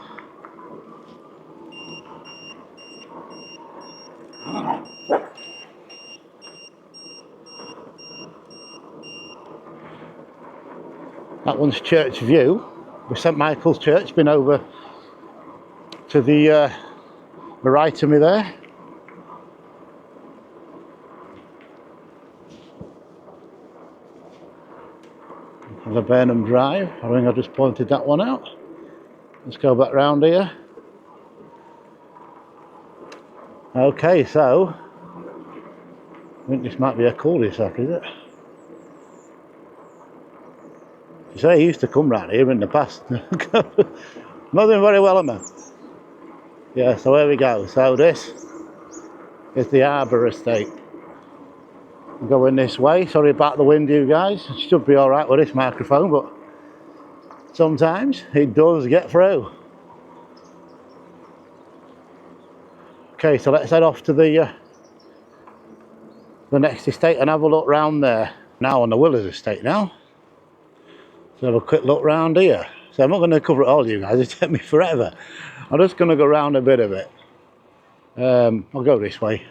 That one's Church View. With St Michael's Church, been over to the right of me there. Laburnum Drive, I think I just pointed that one out. Let's go back round here. Okay, so I think this might be a cul-de-sac, is it? You say he used to come round here in the past. Not doing very well at me. Yeah, so here we go. So this is the Harbour Estate. I'm going this way. Sorry about the wind, you guys. It should be alright with this microphone, but sometimes it does get through. Okay, so let's head off to the next estate and have a look round there. Now on the Willers Estate now. So have a quick look round here. So I'm not going to cover it all, you guys. It'll take me forever. I'm just going to go round a bit of it. I'll go this way.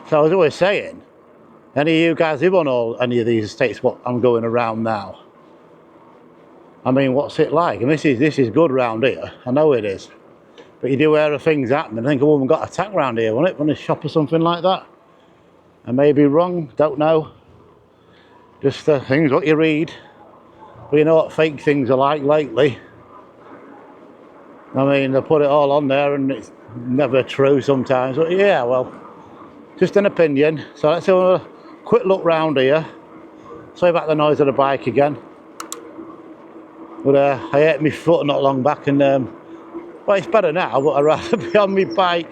So I was always saying, any of you guys live on any of these estates what I'm going around now? I mean, what's it like? And this is good round here. I know it is. But you do hear of things happening. I think a woman got attacked round here, wasn't it? From a shop or something like that. I may be wrong, don't know. Just things what you read. But you know what fake things are like lately. I mean, they put it all on there and it's never true sometimes. But yeah, well, just an opinion. So let's have a quick look round here. Sorry about the noise of the bike again. But I hit my foot not long back and, well, it's better now, but I'd rather be on my bike.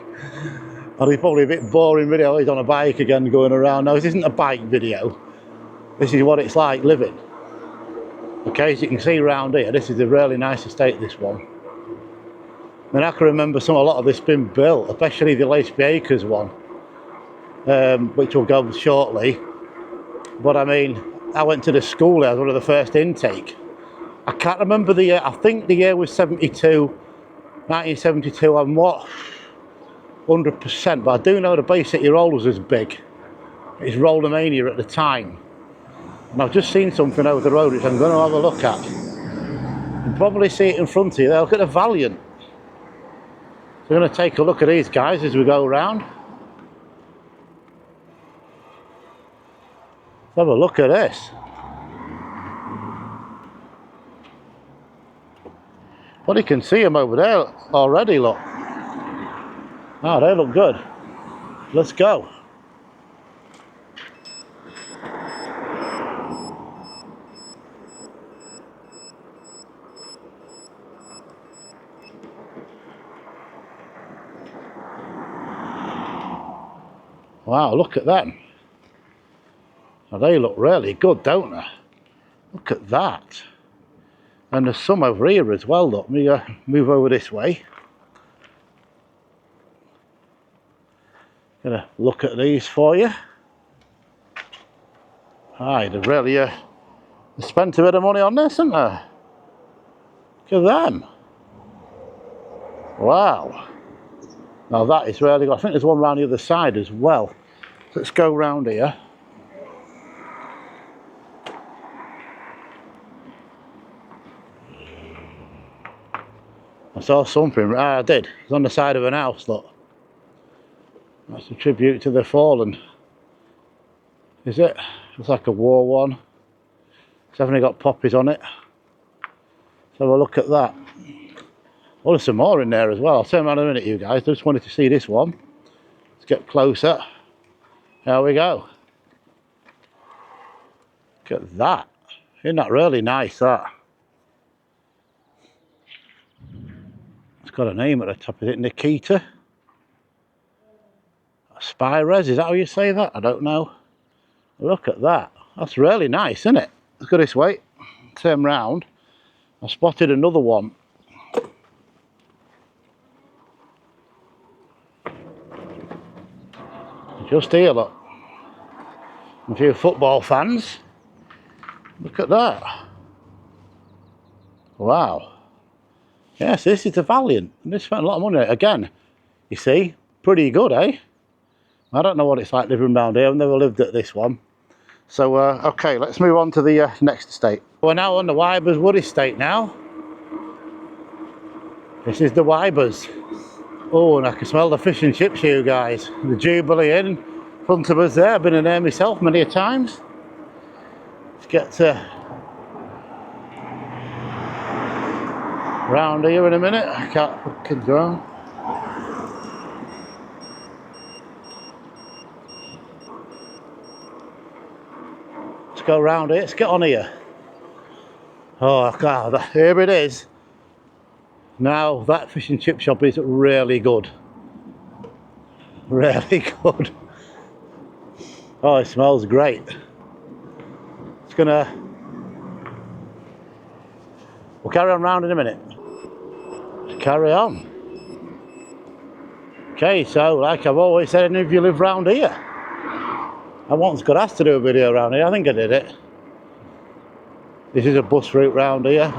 It'll be probably a bit boring video. He's on a bike again going around. No, this isn't a bike video. This is what it's like living. Okay, as you can see round here, this is a really nice estate, this one. I mean, I can remember a lot of this being built, especially the Laceby Acres one, which will go shortly. But I mean, I went to the school there, I was one of the first intake. I can't remember the year, I think the year was 1972, I'm what? 100%, but I do know the Bay City Rollers was big. It's Rollermania at the time. And I've just seen something over the road which I'm going to have a look at. You can probably see it in front of you there. Look at the Valiant. So we're going to take a look at these guys as we go around. Let's have a look at this. Well, you can see them over there already, look. Oh, they look good. Let's go. Wow, look at them. Now, they look really good, don't they? Look at that. And there's some over here as well, look. Let me move over this way. Gonna look at these for you. Aye, they're really They spent a bit of money on this, haven't they? Look at them. Wow. Now that is really good. I think there's one round the other side as well. Let's go round here. I saw something. Ah, I did. It's on the side of an house, look. That's a tribute to the fallen. Is it? It's like a war one. It's definitely got poppies on it. Let's have a look at that. Oh, there's some more in there as well. I'll turn around in a minute, you guys. I just wanted to see this one. Let's get closer. There we go. Look at that. Isn't that really nice, that? It's got a name at the top. Is it Nikita? Spires, is that how you say that? I don't know. Look at that. That's really nice, isn't it? Let's go this way. Turn round. I spotted another one. Just here, look. A few football fans. Look at that. Wow. Yes, this is the Valiant. And they spent a lot of money on it. Again, you see, pretty good, eh? I don't know what it's like living around here. I've never lived at this one. So, okay, let's move on to the next estate. We're now on the Wybers Wood estate now. This is the Wybers. Oh, and I can smell the fish and chips, you guys. The Jubilee Inn in front of us there. I've been in there myself many a times. Let's get round here in a minute. I can't fucking go. Let's go round here. Let's get on here. Oh God, here it is. Now that fish and chip shop is really good. Really good. Oh, it smells great. It's gonna... We'll carry on round in a minute. Carry on. Okay, so like I've always said, if you live round here, I once got asked to do a video around here. I think I did it. This is a bus route round here.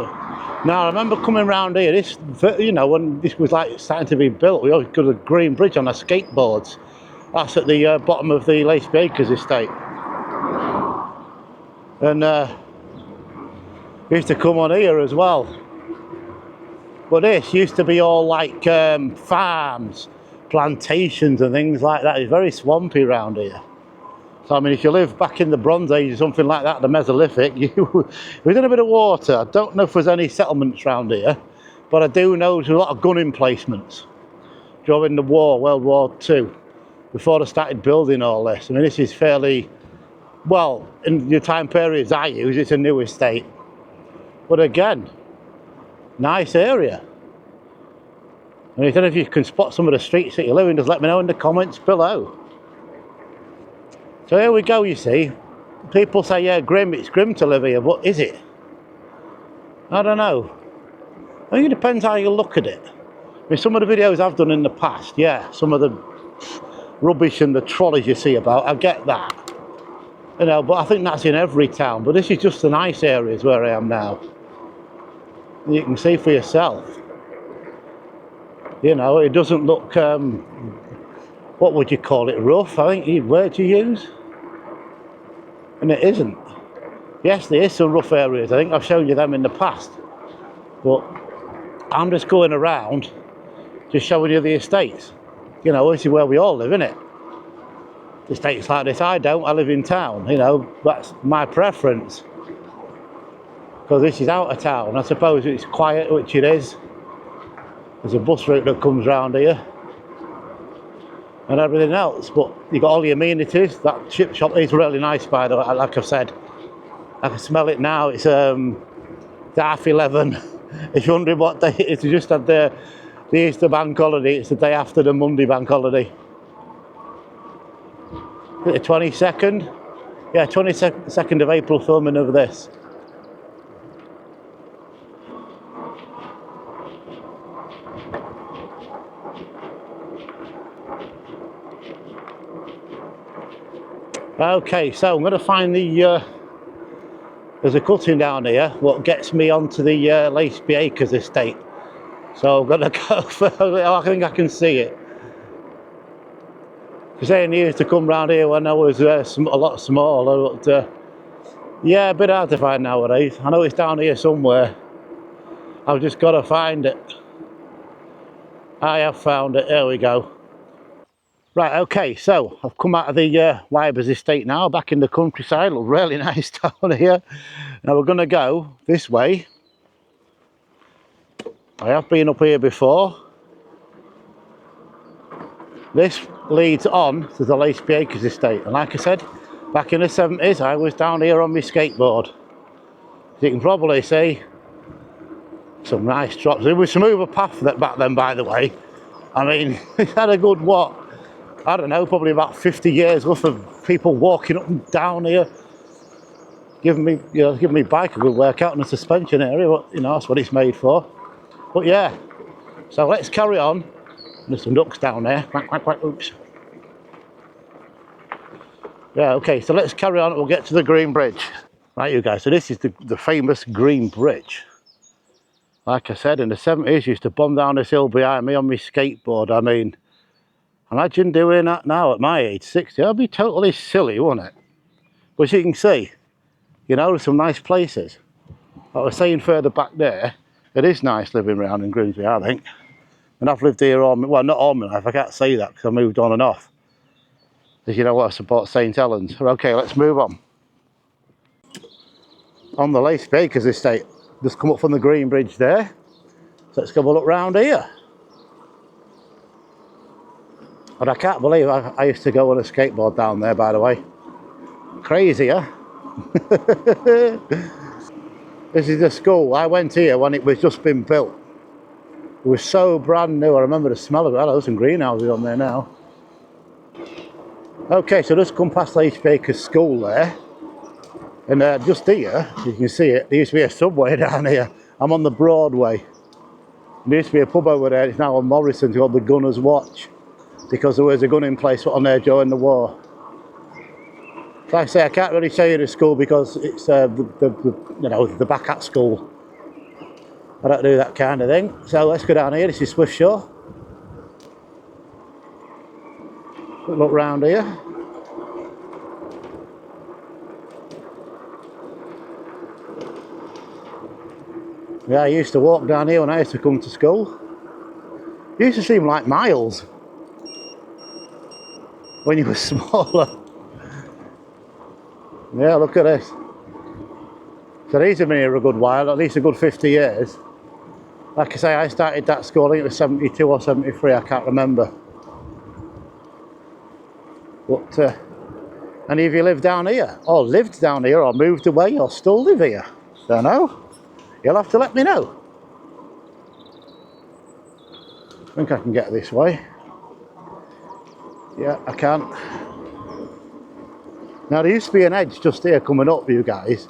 Now I remember coming round here, this, you know, when this was like starting to be built, we always got a green bridge on our skateboards. That's at the bottom of the Laceby Acres estate. And we used to come on here as well. But this used to be all like farms, plantations and things like that. It's very swampy around here. So I mean, if you live back in the Bronze Age or something like that, the Mesolithic, you within a bit of water. I don't know if there's any settlements around here, but I do know there's a lot of gun emplacements during the war, World War II, before they started building all this. I mean, this is fairly, well, in the time periods I use, it's a new estate. But again, nice area. And I don't know if you can spot some of the streets that you live in, just let me know in the comments below. So here we go, you see. People say, yeah, it's grim to live here, but is it? I don't know. I think it depends how you look at it. I mean, some of the videos I've done in the past, yeah, some of the rubbish and the trolleys you see about, I get that. You know, but I think that's in every town. But this is just the nice areas where I am now. You can see for yourself. You know, it doesn't look, what would you call it, rough? I think, word to use? And it isn't. Yes, there is some rough areas. I think I've shown you them in the past. But I'm just going around, just showing you the estates. You know, this is where we all live, isn't it? Estates like this, I don't. I live in town. You know, that's my preference. Because this is out of town. I suppose it's quiet, which it is. There's a bus route that comes round here. And everything else, but you got all the amenities. That chip shop is really nice, by the way. Like I've said, I can smell it now. It's 11:30. If you're wondering what day it is, we just had the Easter bank holiday. It's the day after the Monday bank holiday. The 22nd, yeah, 22nd of April, filming of this. Okay, so I'm going to find the There's a cutting down here what gets me onto the Laceby Acres estate. So I'm gonna go for, I think I can see it. Because I used to come round here when I was a lot smaller, but yeah, a bit hard to find nowadays. I know it's down here somewhere. I've just got to find it. I have found it, there we go. Right, okay, so I've come out of the Wybers estate now, back in the countryside. Looks really nice down here. Now we're going to go this way. I have been up here before. This leads on to the Laceby Acres estate, and like I said, back in the 70s I was down here on my skateboard. As you can probably see, some nice drops. There was some smoother path that back then, by the way. I mean, it had a good, what, I don't know, probably about 50 years worth of people walking up and down here, giving me bike a good workout in the suspension area. But you know, that's what it's made for. But yeah, so let's carry on. There's some ducks down there. Quack, quack, quack. Oops. Yeah, okay, so let's carry on. We'll get to the Green Bridge. Right, you guys, so this is the famous Green Bridge. Like I said, in the 70s, used to bomb down this hill behind me on my skateboard. I mean, imagine doing that now at my age, 60. That'd be totally silly, wouldn't it? But as you can see, you know, there's some nice places. Like I was saying further back there, it is nice living around in Grimsby, I think. And I've lived here all, well, not all my life, I can't say that because I moved on and off. As you know what, I support St Helens. Okay, let's move on. On the Laceby Acres estate, just come up from the Green Bridge there. So let's go have a look round here. And I can't believe I used to go on a skateboard down there, by the way. Crazy, huh? This is the school. I went here when it was just been built. It was so brand new. I remember the smell of it. There's some greenhouses on there now. Okay, so just come past Laceby Acres School there. And just here, you can see it, there used to be a subway down here. I'm on the Broadway. There used to be a pub over there. It's now on Morrison's called the Gunner's Watch, because there was a gunning place on there during the war. So like I say, I can't really show you the school because it's the back at school. I don't do that kind of thing. So let's go down here. This is Swiftshaw. Quick look round here. Yeah, I used to walk down here when I used to come to school. It used to seem like miles when you were smaller. Yeah, look at this. So these have been here a good while, at least a good 50 years. Like I say, I started that school, I think it was 72 or 73, I can't remember. But any of you live down here, or lived down here, or moved away, or still live here? Don't know. You'll have to let me know. I think I can get this way. Yeah, I can. Now there used to be an edge just here coming up, you guys,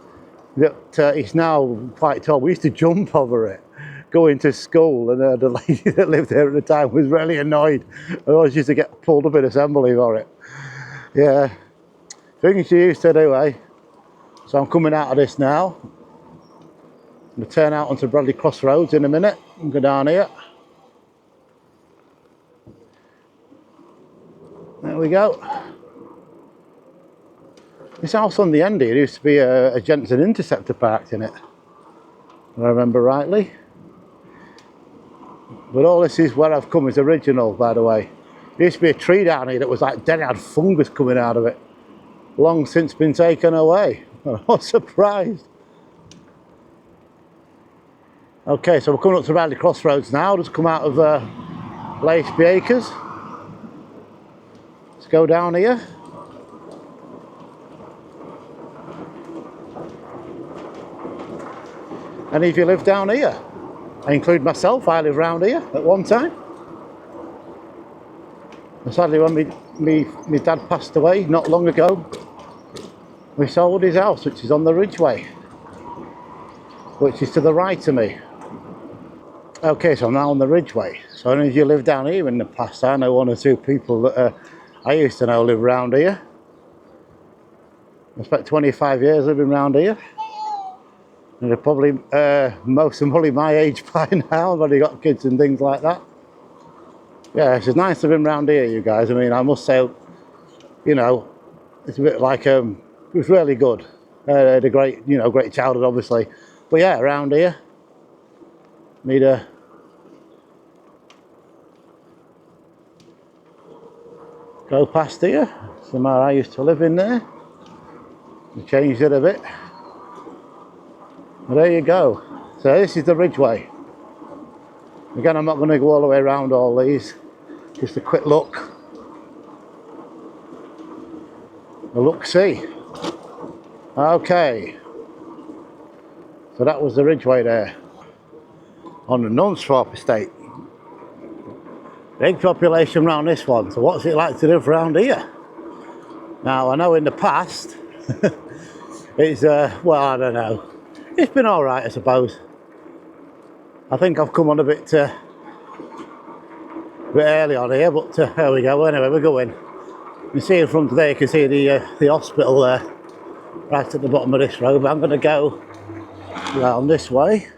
that it's now quite tall. We used to jump over it, going to school, and the lady that lived there at the time was really annoyed. I always used to get pulled up in assembly for it. Yeah, things you used to do, eh? So I'm coming out of this now. I'm going to turn out onto Bradley Crossroads in a minute and go down here. There we go. This house on the end here used to be a Jensen Interceptor parked in it, if I remember rightly. But all this is where I've come is original, by the way. There used to be a tree down here that was like dead, it had fungus coming out of it. Long since been taken away. I'm not surprised. Okay, so we're coming up to Bradley Crossroads now. Just come out of Laceby Acres. Let's go down here. Any of you live down here? I include myself, I live round here at one time. And sadly when my dad passed away not long ago, we sold his house, which is on the Ridgeway, which is to the right of me. Okay, so I'm now on the Ridgeway. So any of you live down here in the past, I know one or two people that I used to know live around here. I spent 25 years living around here. And they're probably most of them probably my age by now. I've already got kids and things like that. Yeah, it's nice to have been round here, you guys. I mean, I must say, you know, it's a bit like it was really good. Had a great, you know, great childhood, obviously. But yeah, around here, need to go past here. Somewhere I used to live in there. We changed it a bit. Well, there you go. So this is the Ridgeway. Again, I'm not going to go all the way around all these. Just a quick look. A look-see. Okay. So that was the Ridgeway there. On the Nunsthorpe estate. Big population around this one. So what's it like to live around here? Now, I know in the past, it's, well, I don't know. It's been alright, I suppose. I think I've come on a bit early on here, but there we go. Anyway, we're going. You can see in front there, you can see the hospital there, right at the bottom of this road. But I'm going to go round this way.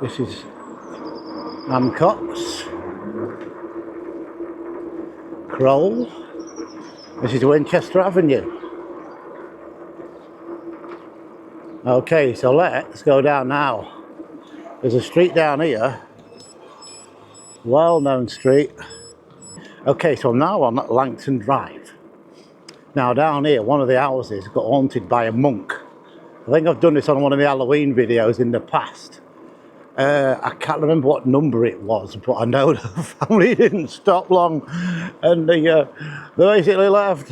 This is Amcott's, Crowell. This is Winchester Avenue. Okay, so let's go down now. There's a street down here, well-known street. Okay, so I'm now on Langton Drive. Now down here, one of the houses got haunted by a monk. I think I've done this on one of the Halloween videos in the past. I can't remember what number it was, but I know the family didn't stop long, and they basically left.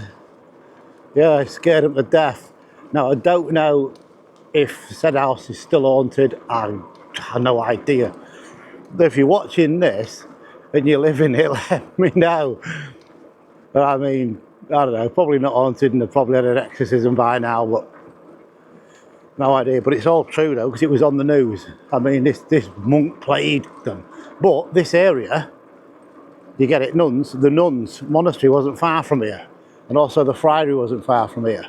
Yeah, it scared them to death. Now, I don't know if said house is still haunted. I have no idea. But if you're watching this and you live in it, let me know. But I mean, I don't know, probably not haunted, and they've probably had an exorcism by now, but no idea. But it's all true though, because it was on the news. I mean, this monk plagued them. But this area, you get it, the nuns monastery wasn't far from here, and also the friary wasn't far from here.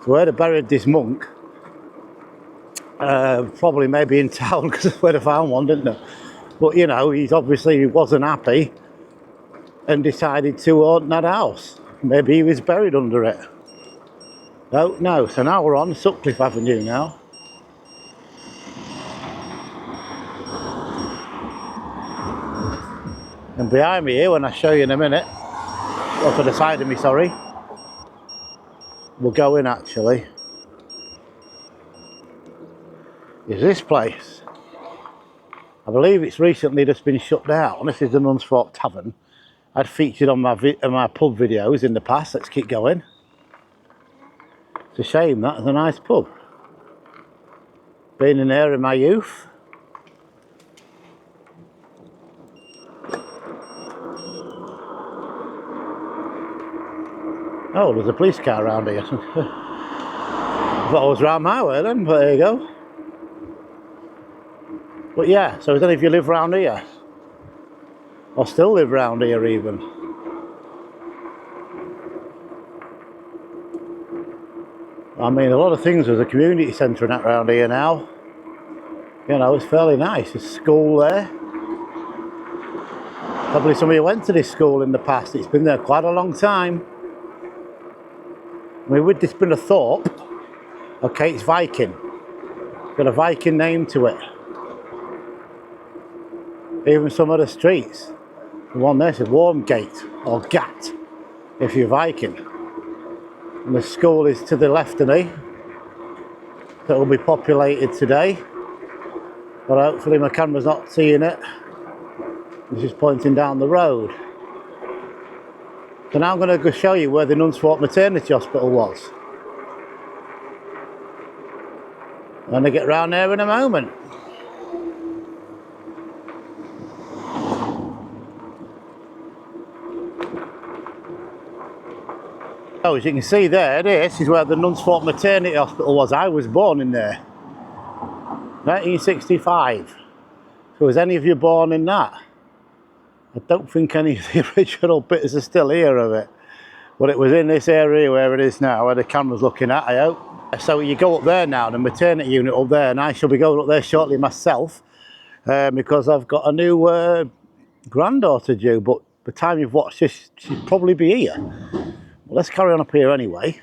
So where they buried this monk, probably maybe in town, because that's where they found one, didn't they? But you know, he wasn't happy and decided to haunt that house. Maybe he was buried under it. Don't know. So now we're on Sutcliffe Avenue now. And behind me here, when I show you in a minute, or to the side of me, sorry, we'll go in actually, is this place. I believe it's recently just been shut down. This is the Nunsthorpe Tavern. I'd featured on my pub videos in the past. Let's keep going. It's a shame, that is a nice pub. Been in there in my youth. Oh, there's a police car around here. I thought I was round my way then, but there you go. But yeah, so is any of you live around here? Or still live around here even? I mean, a lot of things. There's a community centre and that around here now. You know, it's fairly nice. There's a school there. Probably some of you went to this school in the past. It's been there quite a long time. I mean, with this been a Thorpe, okay, it's Viking. Got a Viking name to it. Even some of the streets. The one there says Wormgate, or Gat, if you're Viking. And the school is to the left of me. That will be populated today. But hopefully my camera's not seeing it. It's just pointing down the road. So now I'm going to go show you where the Nunsthorpe Maternity Hospital was. I'm going to get round there in a moment. Oh, as you can see there, this is where the Nunsthorpe Maternity Hospital was. I was born in there. 1965. So was any of you born in that? I don't think any of the original bits are still here of it. But it was in this area where it is now, where the camera's looking at, I hope. So you go up there now, the maternity unit up there, and I shall be going up there shortly myself, because I've got a new granddaughter due, but by the time you've watched this, she'll probably be here. Well, let's carry on up here anyway.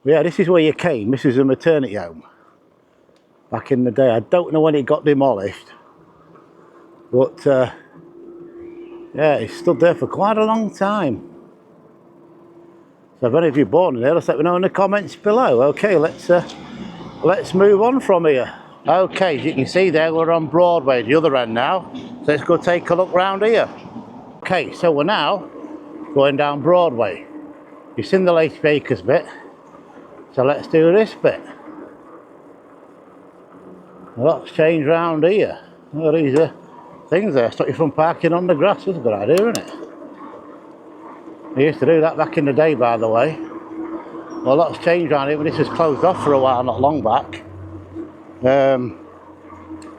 Yeah, this is where you came. This is a maternity home. Back in the day, I don't know when it got demolished, but yeah, it stood there for quite a long time. So if any of you born in there, let's let me know in the comments below. Okay, let's move on from here. Okay, as you can see there, we're on Broadway, the other end now. So let's go take a look round here. Okay, so we're now going down Broadway. You've seen the Lace Bakers bit, so let's do this bit. A lot's changed round here. Oh, these things there stop you from parking on the grass. That's a good idea, isn't it? They used to do that back in the day, by the way. Well, a lot's changed around here, but this was closed off for a while, not long back.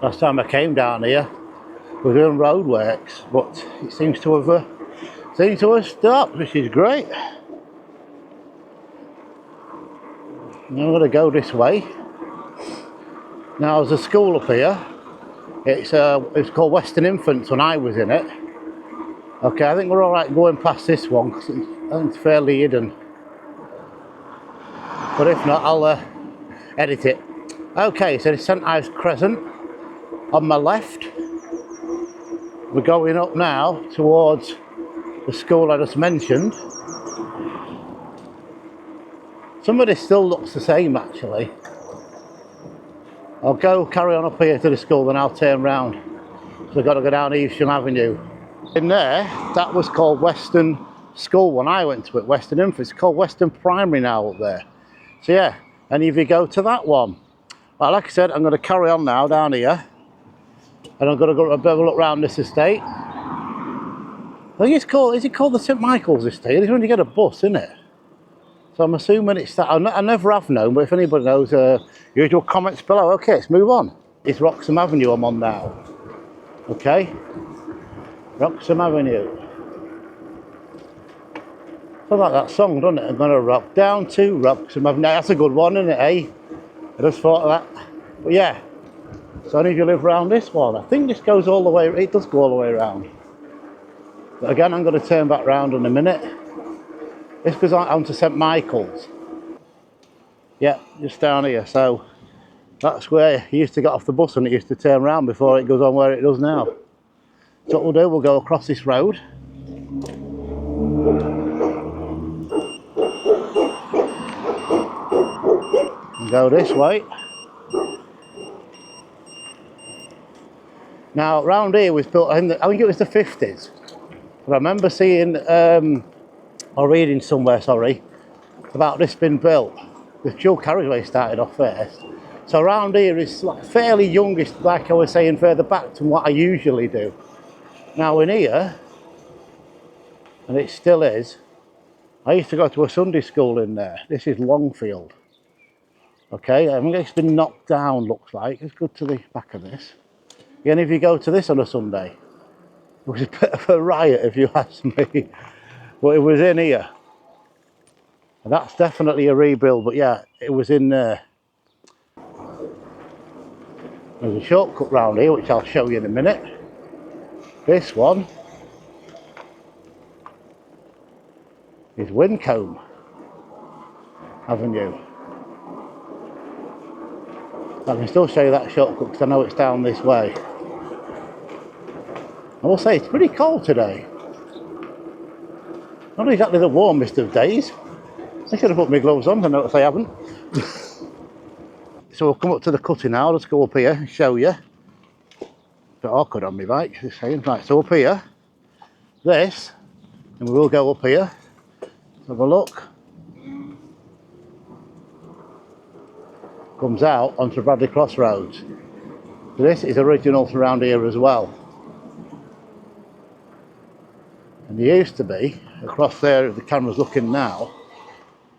Last time I came down here, we were doing road works, but it seems to have stopped, which is great. Now I'm going to go this way. Now there's a school up here. It's called Western Infants when I was in it. Okay, I think we're all right going past this one because I think it's fairly hidden. But if not, I'll edit it. Okay, so the St Ives Crescent on my left. We're going up now towards the school I just mentioned. Some of this still looks the same actually. I'll go carry on up here to the school, then I'll turn round. So I've got to go down Evesham Avenue. In there, that was called Western School when I went to it, Western Infants. It's called Western Primary now up there. So yeah, and if you go to that one. Well, like I said, I'm going to carry on now down here. And I'm going to go a bit of a look around this estate. I think it's called, is it called the St Michael's Estate? It's when you get a bus, isn't it? So I'm assuming it's that. I never have known, but if anybody knows, usual comments below. Okay, let's move on. It's Wroxham Avenue I'm on now. Okay, Wroxham Avenue. I like that song, doesn't it? I'm gonna rock down to Wroxham Avenue. That's a good one, isn't it, eh? I just thought of that. But yeah, so any of you live around this one, I think this goes all the way, it does go all the way around. But again, I'm going to turn back round in a minute. This goes on to St Michael's. Yeah, just down here. So that's where you used to get off the bus and it used to turn around before it goes on where it does now. So what we'll do, we'll go across this road. And go this way. Now, round here was built, I think it was the 50s. But I remember seeing, or reading somewhere, sorry, about this being built. The dual carriageway started off first. So around here is like fairly youngest, like I was saying further back to what I usually do. Now in here, and it still is, I used to go to a Sunday school in there. This is Longfield. Okay, I think it's been knocked down, looks like. Let's go to the back of this. Again, if you go to this on a Sunday, it was a bit of a riot if you ask me. But it was in here. And that's definitely a rebuild, but yeah, it was in there. There's a shortcut round here, which I'll show you in a minute. This one is Wincombe Avenue. I can still show you that shortcut because I know it's down this way. I will say it's pretty cold today. Not exactly the warmest of days. I should have put my gloves on, I notice I haven't. So we'll come up to the cutting now. Let's go up here and show you. A bit awkward on my bike, just saying. Right, so up here, this, and we will go up here. Let's have a look. Comes out onto Bradley Crossroads. So this is original from around here as well. And there used to be, across there, the camera's looking now,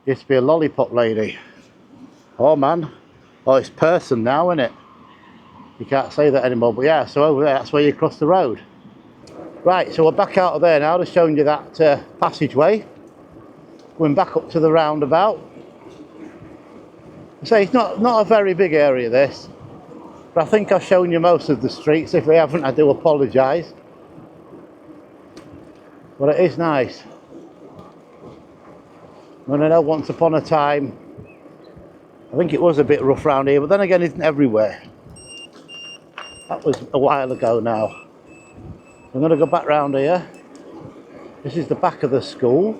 used to be a lollipop lady. Oh man, oh it's person now, isn't it? You can't say that anymore, but yeah, so over there, that's where you cross the road. Right, so we're back out of there now, just showing you that passageway. Going back up to the roundabout. So it's not a very big area, this, but I think I've shown you most of the streets. If we haven't, I do apologise. But it is nice. And I know once upon a time, I think it was a bit rough around here, but then again, it isn't everywhere. That was a while ago now. I'm going to go back round here. This is the back of the school.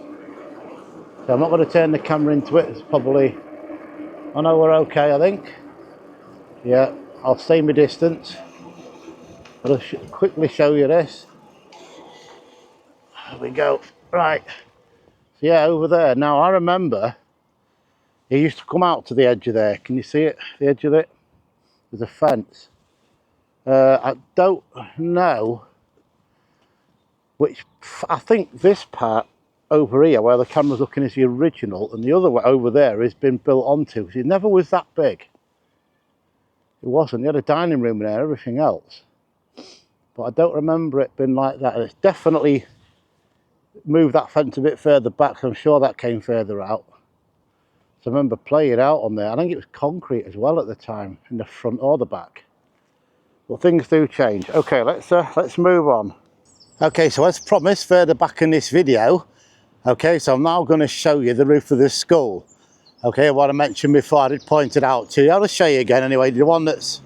So I'm not going to turn the camera into it. It's probably... I know we're okay, I think. Yeah, I'll stay my distance. I'll quickly show you this. There we go. Right. So yeah, over there. Now, I remember he used to come out to the edge of there. Can you see it? The edge of it? There's a fence. I don't know which... I think this part over here, where the camera's looking, is the original, and the other one over there has been built onto. It never was that big. It wasn't. You had a dining room in there, everything else. But I don't remember it being like that. And it's definitely moved that fence a bit further back. So I'm sure that came further out. So I remember playing out on there. I think it was concrete as well at the time, in the front or the back. But things do change. Okay, let's move on. Okay, so as promised, further back in this video. Okay, so I'm now going to show you the roof of this school. Okay, what I mentioned before, I did point it out to you. I'll just show you again anyway. The one that's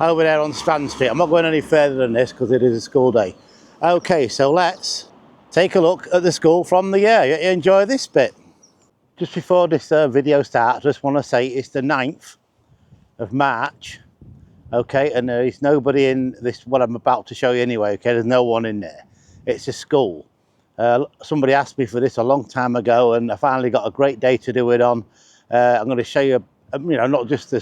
over there on Strand Street. I'm not going any further than this because it is a school day. Okay, so let's take a look at the school from the air. You enjoy this bit. Just before this video starts, I just want to say it's the 9th of March. Okay, and there is nobody in this, what I'm about to show you anyway. Okay, there's no one in there. It's a school. Somebody asked me for this a long time ago, and I finally got a great day to do it on. I'm going to show you, you know, not just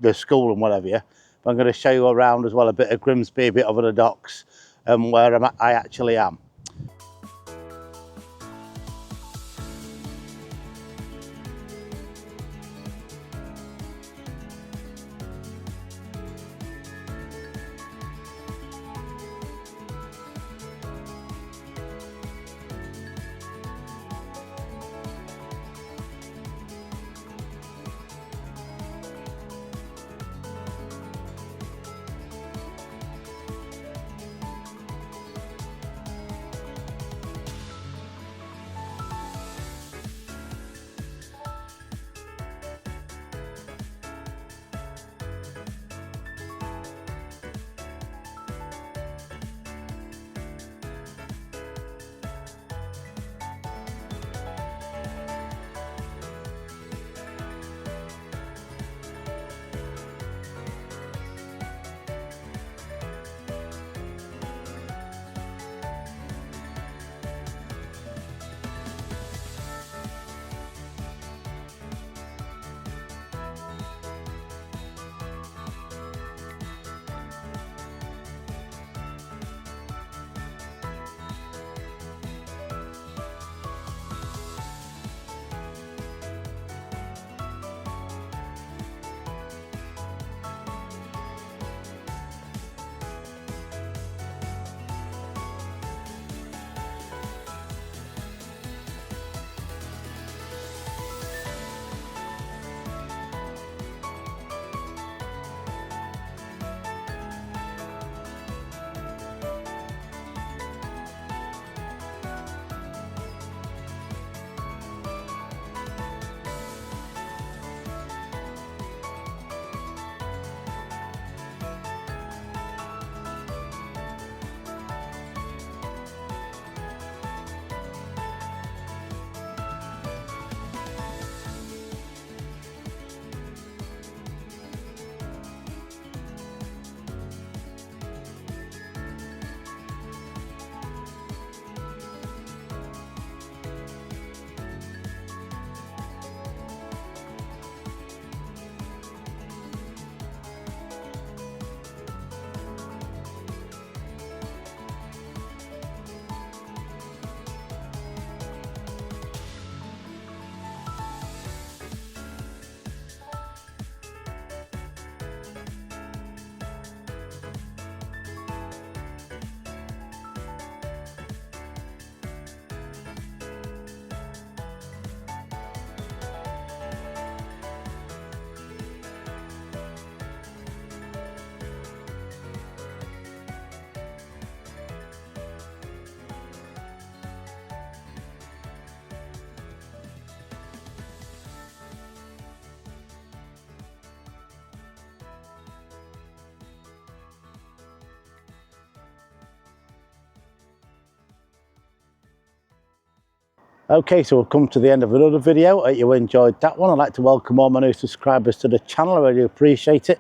the school and whatever, yeah, but I'm going to show you around as well, a bit of Grimsby, a bit over the docks, where I actually am. Okay, so we've come to the end of another video. I hope you enjoyed that one. I'd like to welcome all my new subscribers to the channel. I really appreciate it.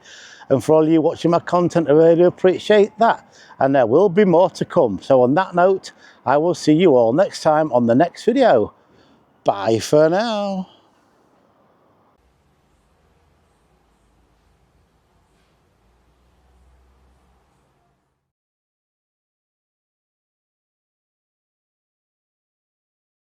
And for all you watching my content, I really appreciate that. And there will be more to come. So on that note, I will see you all next time on the next video. Bye for now.